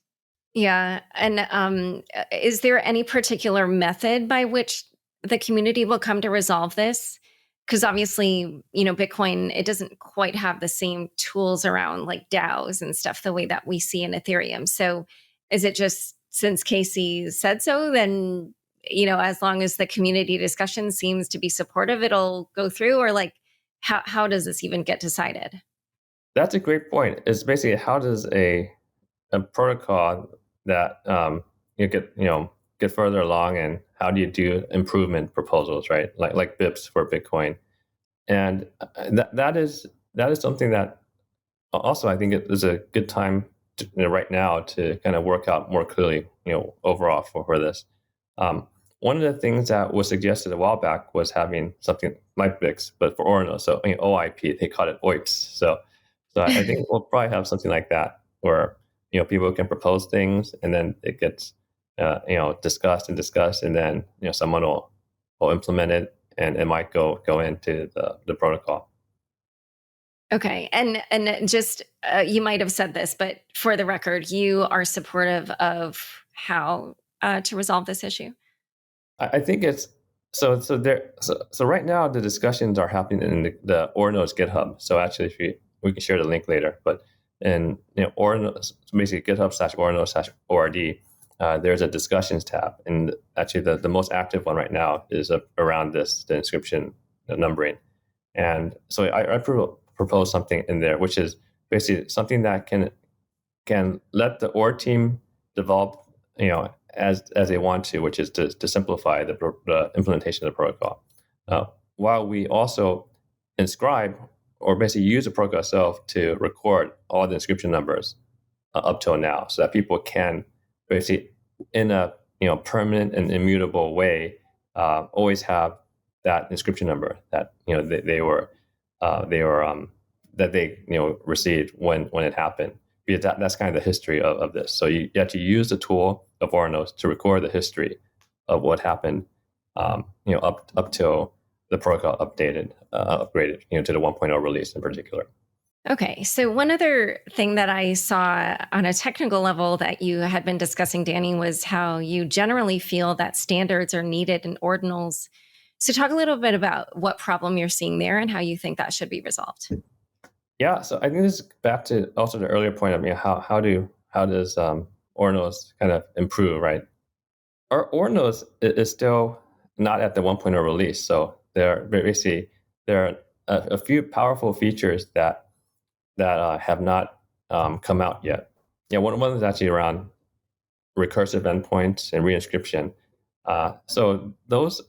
B: Yeah. And is there any particular method by which the community will come to resolve this? Because obviously, Bitcoin, it doesn't quite have the same tools around like DAOs and stuff the way that we see in Ethereum. So is it just, since Casey said so, then, as long as the community discussion seems to be supportive, it'll go through? Or like, how does this even get decided?
A: That's a great point. It's basically, how does a protocol that get further along, and how do you do improvement proposals, right? Like BIPs for Bitcoin, and that is something that also I think it is a good time right now to kind of work out more clearly, overall for this. One of the things that was suggested a while back was having something like BICs, but for Ordinals. So OIP, they call it OIPs. So I think we'll probably have something like that, where people can propose things, and then it gets discussed, and then someone will implement it, and it might go into the protocol.
B: Okay. And just you might have said this, but for the record, you are supportive of how to resolve this issue.
A: I think it's so right now the discussions are happening in the Ordinals GitHub. So actually, if we can share the link later, but in Ordinals, basically GitHub/Ordinals/ORD, there's a discussions tab, and actually the most active one right now is around the inscription numbering, and so I propose something in there, which is basically something that can let the org team develop, as they want to, which is to simplify the implementation of the protocol, while we also inscribe or basically use the protocol itself to record all the inscription numbers up till now, so that people can basically, in a permanent and immutable way, always have that inscription number that they were that they received when it happened. Because that's kind of the history of this. So you have to use the tool of Ordinals to record the history of what happened, up till the protocol upgraded to the 1.0 release in particular.
B: Okay. So one other thing that I saw on a technical level that you had been discussing, Danny, was how you generally feel that standards are needed in Ordinals. So talk a little bit about what problem you're seeing there and how you think that should be resolved.
A: Yeah, so I think this is back to also the earlier point of how does Ordinals kind of improve, right? Our Ordinals is still not at the 1.0 release, so there are a few powerful features that have not come out yet. One is actually around recursive endpoints and reinscription. So those,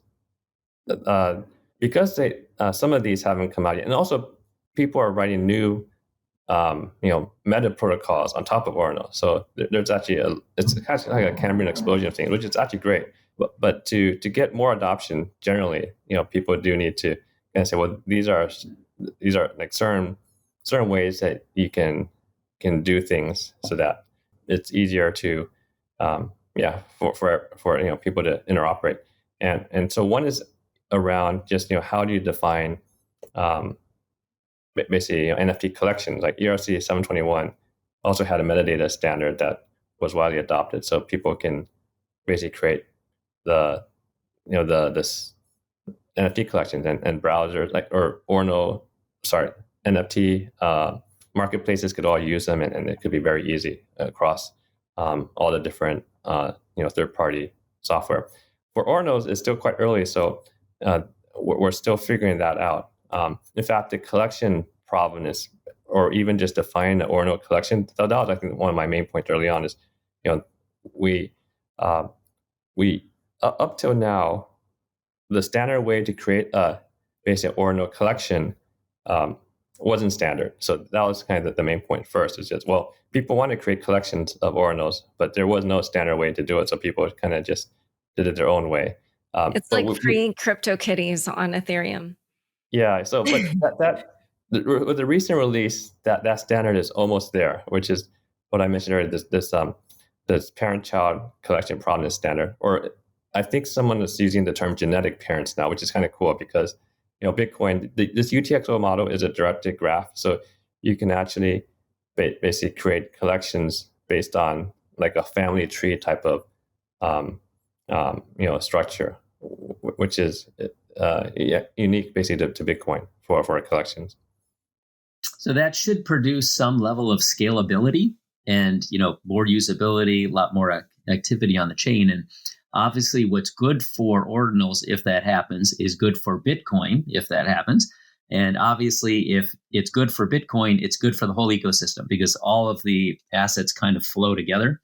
A: because some of these haven't come out yet, and also people are writing new, meta protocols on top of Ordinals. So there's actually it's actually like a Cambrian explosion of things, which is actually great. But to get more adoption, generally, people do need to kind of say, well, these are like certain ways that you can do things so that it's easier to, for people to interoperate. And so one is around just how do you define basically NFT collections. Like ERC 721 also had a metadata standard that was widely adopted, so people can basically create this NFT collections and browsers NFT marketplaces could all use them, and it could be very easy across all the different third-party software. For Ordinals, it's still quite early, so we're still figuring that out. In fact, the collection problem is, or even just defining the Ordinal collection, that was, I think, one of my main points early on is, we up till now, the standard way to create a basic Ordinal collection wasn't standard. So that was kind of the main point first. Is just, well, people want to create collections of Ordinals, but there was no standard way to do it. So people kind of just did it their own way.
B: It's like free crypto kitties on Ethereum.
A: Yeah. So, but with the recent release, that standard is almost there, which is what I mentioned earlier. This parent-child collection provenance standard, or I think someone is using the term genetic parents now, which is kind of cool because Bitcoin, this UTXO model is a directed graph, so you can actually basically create collections based on like a family tree type of structure, which is unique basically to Bitcoin for collections.
C: So that should produce some level of scalability and more usability, a lot more activity on the chain. And obviously, what's good for Ordinals, if that happens, is good for Bitcoin, if that happens. And obviously, if it's good for Bitcoin, it's good for the whole ecosystem because all of the assets kind of flow together.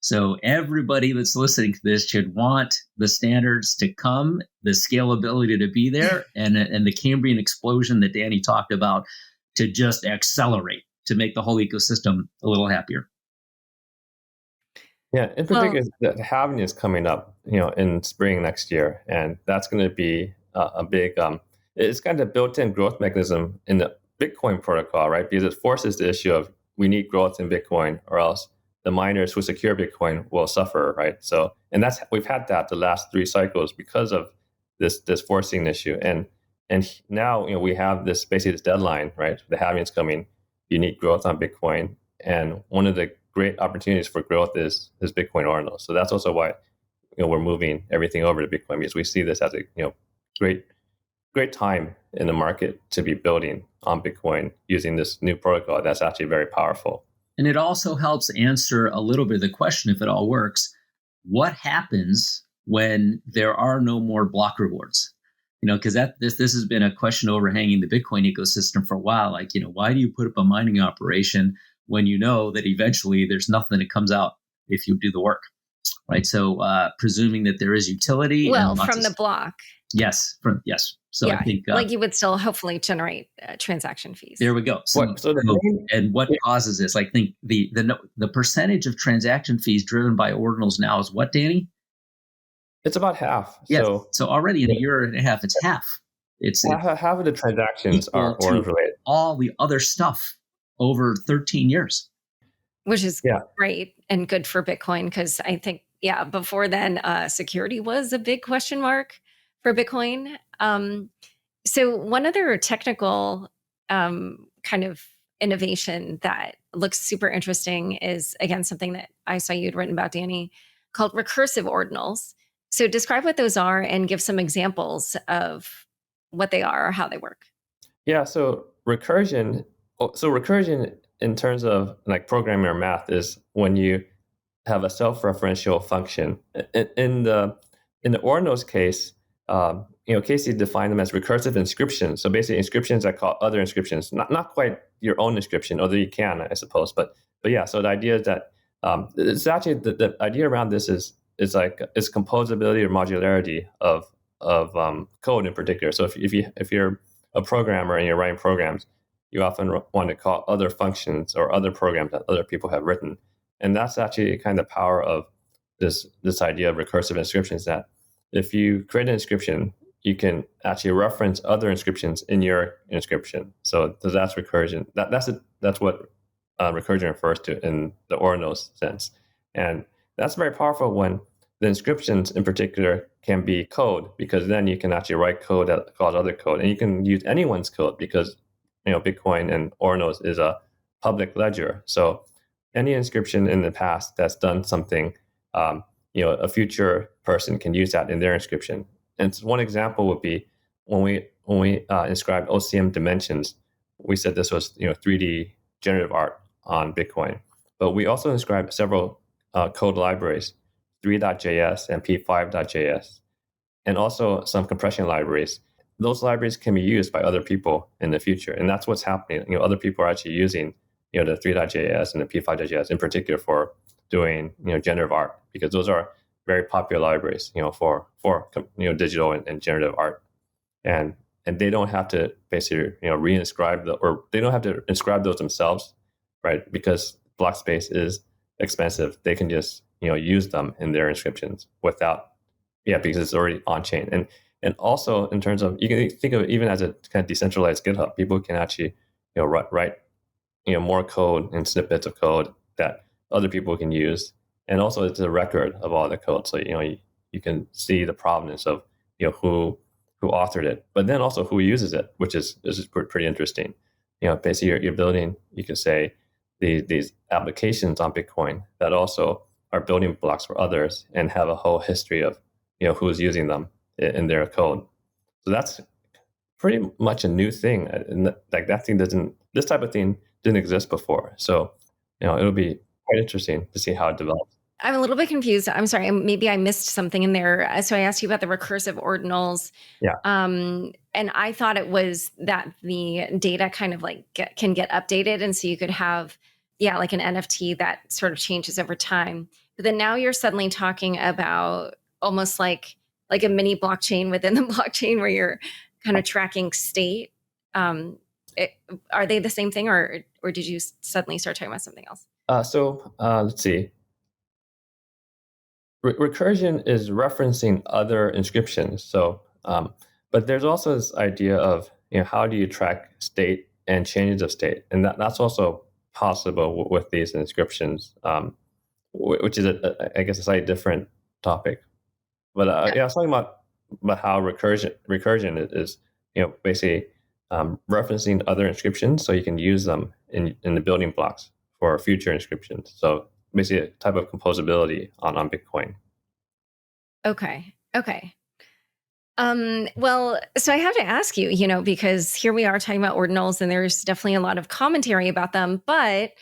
C: So everybody that's listening to this should want the standards to come, the scalability to be there, and the Cambrian explosion that Danny talked about to just accelerate, to make the whole ecosystem a little happier.
A: Yeah, in particular, the halving is coming up, in spring next year, and that's going to be a big. It's kind of built-in growth mechanism in the Bitcoin protocol, right? Because it forces the issue of we need growth in Bitcoin, or else the miners who secure Bitcoin will suffer, right? So, and we've had that the last 3 cycles because of this forcing issue, and And now, we have this basically this deadline, right? The halving's coming. You need growth on Bitcoin, and one of the great opportunities for growth is Bitcoin Ordinals. So that's also why we're moving everything over to Bitcoin, because we see this as a great time in the market to be building on Bitcoin using this new protocol that's actually very powerful.
C: And it also helps answer a little bit of the question, if it all works, what happens when there are no more block rewards? Because this has been a question overhanging the Bitcoin ecosystem for a while. Like, why do you put up a mining operation when you know that eventually there's nothing that comes out if you do the work, right? So presuming that there is utility.
B: Well, from the block.
C: Yes. So
B: yeah,
C: I think
B: like you would still hopefully generate transaction fees.
C: There we go. And what causes this? I think the percentage of transaction fees driven by ordinals now is what, Danny?
A: It's about half.
C: Yes. So already in a year and a half, it's half. It's
A: half of the transactions are ordinals related.
C: All the other stuff over 13 years.
B: Which is great and good for Bitcoin, because I think, before then, security was a big question mark for Bitcoin. So one other technical kind of innovation that looks super interesting is, again, something that I saw you'd written about, Danny, called recursive ordinals. So describe what those are and give some examples of what they are or how they work.
A: Yeah, so recursion in terms of like programming or math is when you have a self-referential function. In the ordinals case, Casey defined them as recursive inscriptions. So basically, inscriptions that call other inscriptions, not quite your own inscription, although you can, I suppose. But yeah. So the idea is that it's actually the idea around this is composability or modularity of code in particular. So if you're a programmer and you're writing programs, you often want to call other functions or other programs that other people have written, and that's actually kind of the power of this idea of recursive inscriptions. That if you create an inscription, you can actually reference other inscriptions in your inscription. So that's recursion. That's what recursion refers to in the ordinals sense, and that's very powerful when the inscriptions in particular can be code, because then you can actually write code that calls other code, and you can use anyone's code because Bitcoin and ordinals is a public ledger. So any inscription in the past that's done something, a future person can use that in their inscription. And one example would be when we inscribed OCM dimensions, we said this was 3D generative art on Bitcoin, but we also inscribed several code libraries, 3.js and p5.js, and also some compression libraries. Those libraries can be used by other people in the future, and that's what's happening. Other people are actually using the 3.js and the p5.js in particular for doing generative art, because those are very popular libraries for digital and generative art, and they don't have to basically reinscribe or they don't have to inscribe those themselves, right? Because block space is expensive. They can just use them in their inscriptions without because it's already on chain. And also in terms of, you can think of it even as a kind of decentralized GitHub. People can actually write more code and snippets of code that other people can use, and also it's a record of all the code, so you can see the provenance of who authored it, but then also who uses it, which is pretty interesting. Basically you're building, you could say, these applications on Bitcoin that also are building blocks for others and have a whole history of who's using them in their code. So that's pretty much a new thing, and like this type of thing didn't exist before. So it'll be quite interesting to see how it develops.
B: I'm a little bit confused. I'm sorry. Maybe I missed something in there. So I asked you about the recursive ordinals.
A: Yeah.
B: And I thought it was that the data kind of can get updated. And so you could have, like an NFT that sort of changes over time. But then now you're suddenly talking about almost like a mini blockchain within the blockchain where you're kind of tracking state. Are they the same thing, or did you suddenly start talking about something else?
A: Let's see. Recursion is referencing other inscriptions. So, but there's also this idea of how do you track state and changes of state, and that's also possible with these inscriptions, which is I guess a slightly different topic. But I was talking about how recursion is basically referencing other inscriptions so you can use them in the building blocks for future inscriptions. So basically a type of composability on Bitcoin.
B: Okay. Okay. Well, so I have to ask you, because here we are talking about ordinals and there's definitely a lot of commentary about them, but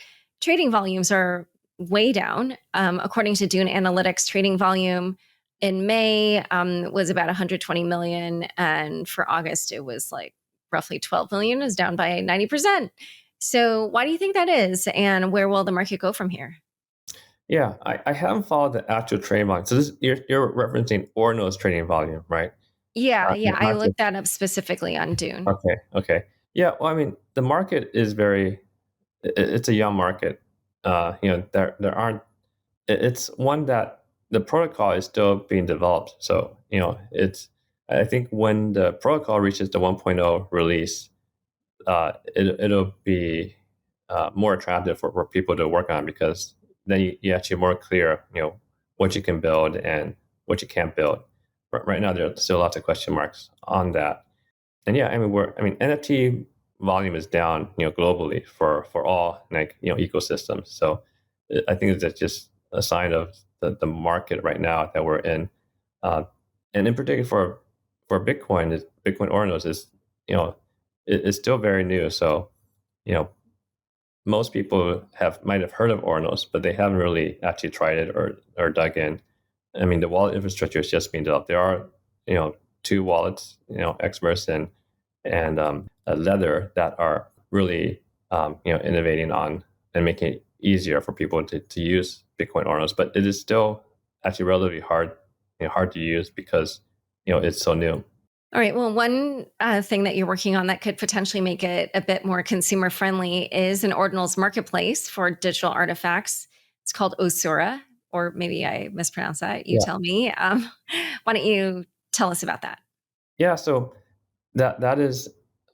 B: trading volumes are way down. According to Dune Analytics, trading volume in May was about 120 million. And for August, it was like roughly 12 million, is down by 90%. So why do you think that is? And where will the market go from here?
A: Yeah, I haven't followed the actual trading volume. So you're referencing Ordinals trading volume, right?
B: Yeah, yeah. I
A: Not just,
B: looked that up specifically on Dune.
A: okay. Yeah, well, I mean, the market is it's a young market. There aren't, it's one that the protocol is still being developed. So, I think when the protocol reaches the 1.0 release, it'll be more attractive for people to work on, because then you actually more clear, what you can build and what you can't build. Right now, there's still lots of question marks on that. And yeah, NFT volume is down, globally for all ecosystems. So I think that's just a sign of the market right now that we're in, and in particular for Bitcoin, Bitcoin Ordinals is it's still very new. So you know most people might have heard of Ordinals, but they haven't really actually tried it or dug in. I mean, the wallet infrastructure is just being developed. There are, two wallets, experts and Leather that are really, innovating on and making it easier for people to use Bitcoin Ordinals. But it is still actually relatively hard to use because, it's so new.
B: All right. Well, one thing that you're working on that could potentially make it a bit more consumer friendly is an ordinals marketplace for digital artifacts. It's called Osura, or maybe I mispronounced that. You
A: Yeah.
B: tell me. Why don't you tell us about that?
A: Yeah. So that is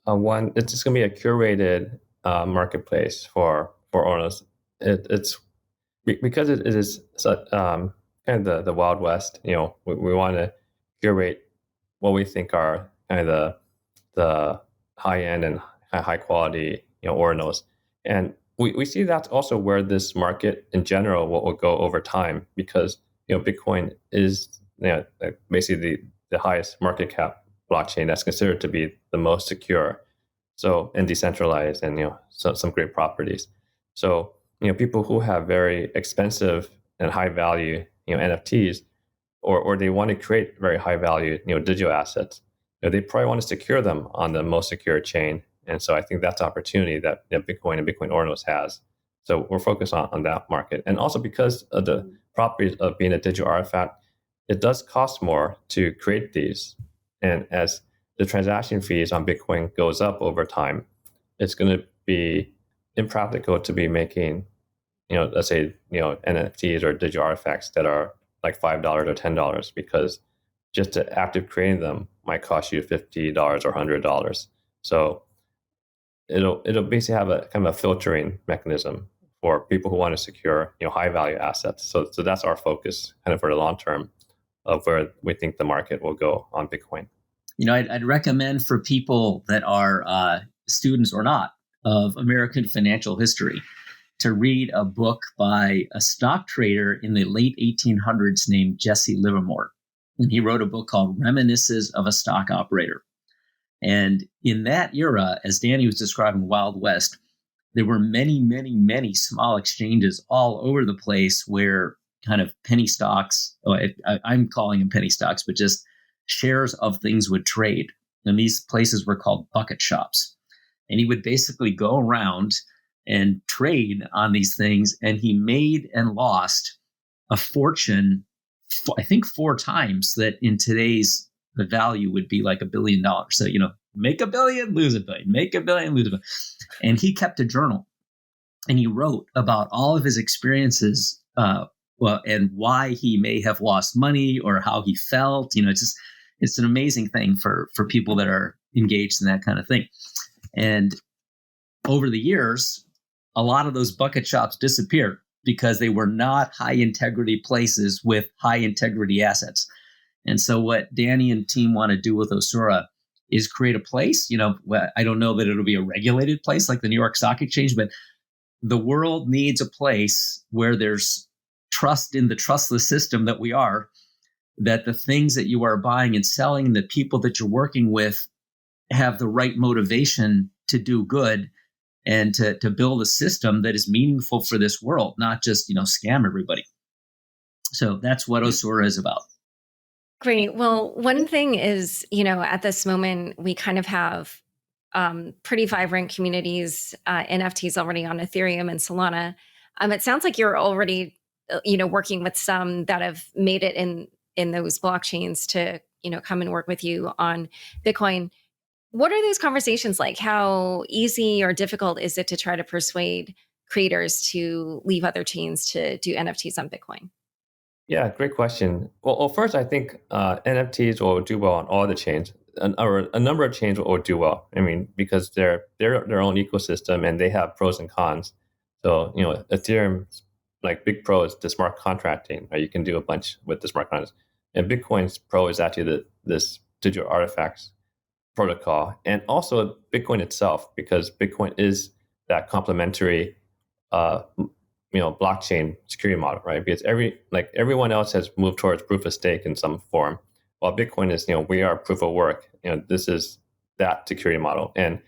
A: one. It's just going to be a curated marketplace for Ordinals. It's because it is kind of the Wild West. We want to curate what we think are kind of the high end and high quality ordinals, and we see that's also where this market in general will go over time, because Bitcoin is basically the highest market cap blockchain that's considered to be the most secure, so and decentralized, and some great properties. So people who have very expensive and high value NFTs, or they want to create very high value digital assets, they probably want to secure them on the most secure chain. And so I think that's an opportunity that Bitcoin and Bitcoin Ordinals has. So we're focused on that market. And also because of the properties of being a digital artifact, it does cost more to create these. And as the transaction fees on Bitcoin goes up over time, it's going to be impractical to be making, let's say, NFTs or digital artifacts that are like $5 or $10, because just to active creating them might cost you $50 or $100. So it'll basically have a kind of a filtering mechanism for people who want to secure high value assets. So that's our focus kind of for the long term of where we think the market will go on Bitcoin.
C: I'd recommend for people that are students or not of American financial history to read a book by a stock trader in the late 1800s named Jesse Livermore. And he wrote a book called Reminiscences of a Stock Operator. And in that era, as Danny was describing Wild West, there were many, many, many small exchanges all over the place where kind of penny stocks, I'm calling them penny stocks, but just shares of things would trade. And these places were called bucket shops. And he would basically go around and trade on these things. And he made and lost a fortune, I think 4 times that in today's the value would be like $1 billion. So, make $1 billion, lose $1 billion, make $1 billion, lose $1 billion. And he kept a journal and he wrote about all of his experiences, and why he may have lost money or how he felt. It's an amazing thing for people that are engaged in that kind of thing. And over the years, a lot of those bucket shops disappeared because they were not high integrity places with high integrity assets. And so what Danny and team want to do with Osura is create a place. I don't know that it'll be a regulated place like the New York Stock Exchange, but the world needs a place where there's trust in the trustless system that we are, that the things that you are buying and selling, the people that you're working with have the right motivation to do good and to build a system that is meaningful for this world, not just, scam everybody. So that's what Osura is about.
B: Great. Well, one thing is, at this moment, we kind of have pretty vibrant communities, NFTs already on Ethereum and Solana. It sounds like you're already, working with some that have made it in those blockchains to, come and work with you on Bitcoin. What are those conversations like? How easy or difficult is it to try to persuade creators to leave other chains to do NFTs on Bitcoin?
A: Yeah, great question. Well, first, I think NFTs will do well on all the chains, or a number of chains will do well. I mean, because they're their own ecosystem and they have pros and cons. So, Ethereum's like big pro is the smart contracting. Right? You can do a bunch with the smart contracts, and Bitcoin's pro is actually this digital artifacts protocol, and also Bitcoin itself, because Bitcoin is that complementary blockchain security model, right? Because everyone else has moved towards proof of stake in some form, while Bitcoin is, we are proof of work. This is that security model, and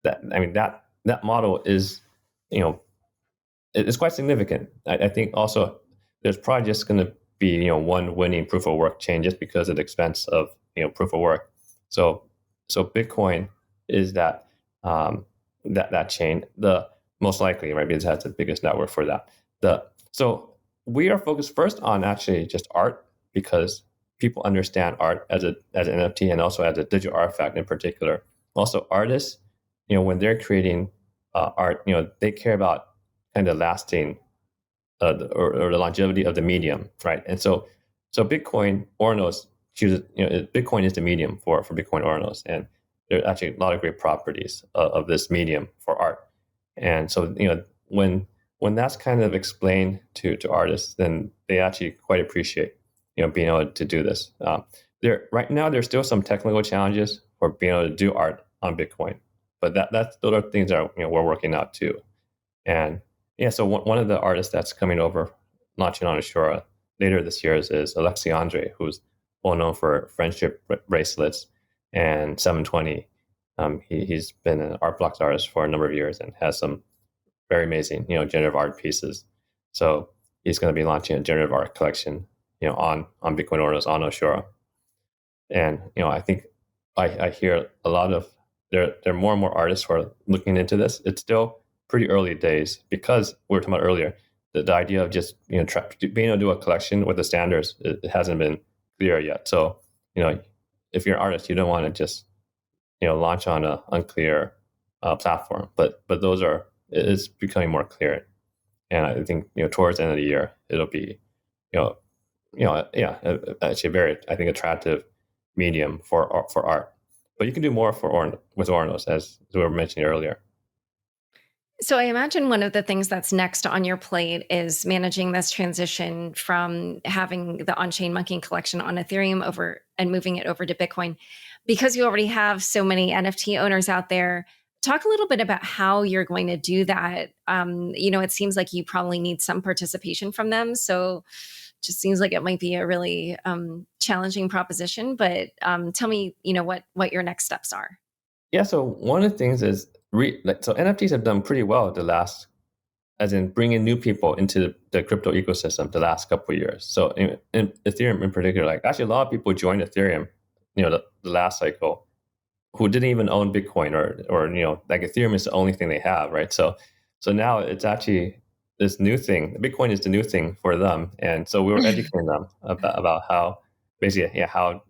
A: that model is, it's quite significant. I think also there's probably just going to be, one winning proof of work chain just because of the expense of, proof of work. So Bitcoin is that that chain, the most likely, right? Because it has the biggest network for that. So we are focused first on actually just art, because people understand art as an NFT and also as a digital artifact in particular. Also, artists, when they're creating art, they care about kind of lasting or the longevity of the medium, right? And so Bitcoin Ordinals chooses, Bitcoin is the medium for Bitcoin Ordinals, and there are actually a lot of great properties of this medium for art. And so, when that's kind of explained to artists, then they actually quite appreciate, being able to do this. Right now, there's still some technical challenges for being able to do art on Bitcoin, but those are things that we're working out too. And yeah, so one of the artists that's coming over, launching on Ashura later this year is Alexandre, who's well known for friendship bracelets and 720. He's been an art blocks artist for a number of years and has some very amazing, generative art pieces. So he's going to be launching a generative art collection, on Bitcoin Ordinals on Ashura. And I think I hear a lot of there are more and more artists who are looking into this. It's still pretty early days, because we were talking about earlier the idea of just being able to do a collection with the standards, it hasn't been clear yet. So if you're an artist, you don't want to just launch on an unclear platform, but it's becoming more clear. And I think towards the end of the year it'll be actually a very, I think, attractive medium for art. But you can do more with Ordinals, as we were mentioning earlier.
B: So I imagine one of the things that's next on your plate is managing this transition from having the OnChainMonkey collection on Ethereum over and moving it over to Bitcoin. Because you already have so many NFT owners out there, talk a little bit about how you're going to do that. It seems like you probably need some participation from them. So it just seems like it might be a really challenging proposition. But tell me, what your next steps are.
A: Yeah, so one of the things is, so NFTs have done pretty well as in bringing new people into the crypto ecosystem the last couple of years. So in Ethereum in particular, actually a lot of people joined Ethereum, the last cycle, who didn't even own Bitcoin or Ethereum is the only thing they have, right? So now it's actually this new thing. Bitcoin is the new thing for them, and so we were educating them about how basically how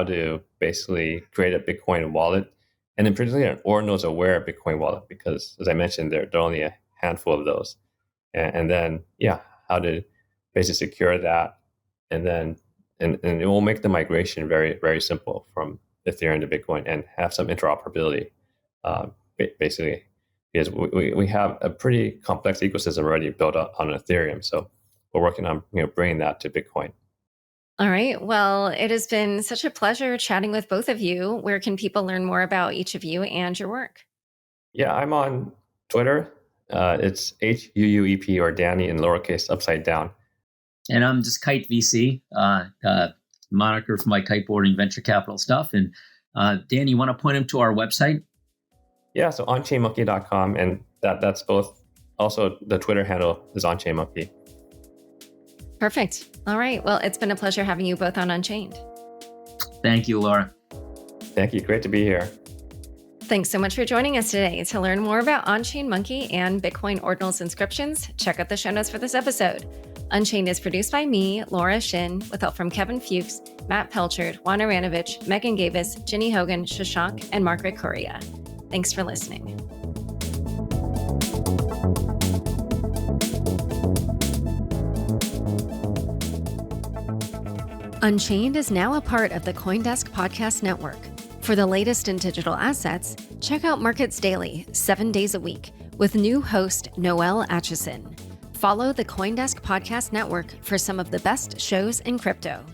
A: to basically create a Bitcoin wallet. And in particular, Ordinals aware Bitcoin wallet, because as I mentioned, there are only a handful of those. And then, how to basically secure that. And then, and it will make the migration very, very simple from Ethereum to Bitcoin and have some interoperability, basically, because we have a pretty complex ecosystem already built up on Ethereum. So we're working on, bringing that to Bitcoin.
B: All right. Well, it has been such a pleasure chatting with both of you. Where can people learn more about each of you and your work?
A: Yeah, I'm on Twitter. It's HUUEP or Danny in lowercase upside down.
C: And I'm just Kite VC, moniker for my kiteboarding venture capital stuff. And Dan, you want to point them to our website?
A: Yeah, so OnChainMonkey.com, and that's both. Also, the Twitter handle is OnChainMonkey.
B: Perfect. All right. Well, it's been a pleasure having you both on Unchained.
C: Thank you, Laura.
A: Thank you. Great to be here.
B: Thanks so much for joining us today. To learn more about OnChainMonkey and Bitcoin Ordinals inscriptions, check out the show notes for this episode. Unchained is produced by me, Laura Shin, with help from Kevin Fuchs, Matt Pelchard, Juan Aranovich, Megan Gavis, Ginny Hogan, Shashank, and Margaret Correa. Thanks for listening. Unchained is now a part of the CoinDesk Podcast Network. For the latest in digital assets, check out Markets Daily, 7 days a week, with new host Noel Atchison. Follow the CoinDesk Podcast Network for some of the best shows in crypto.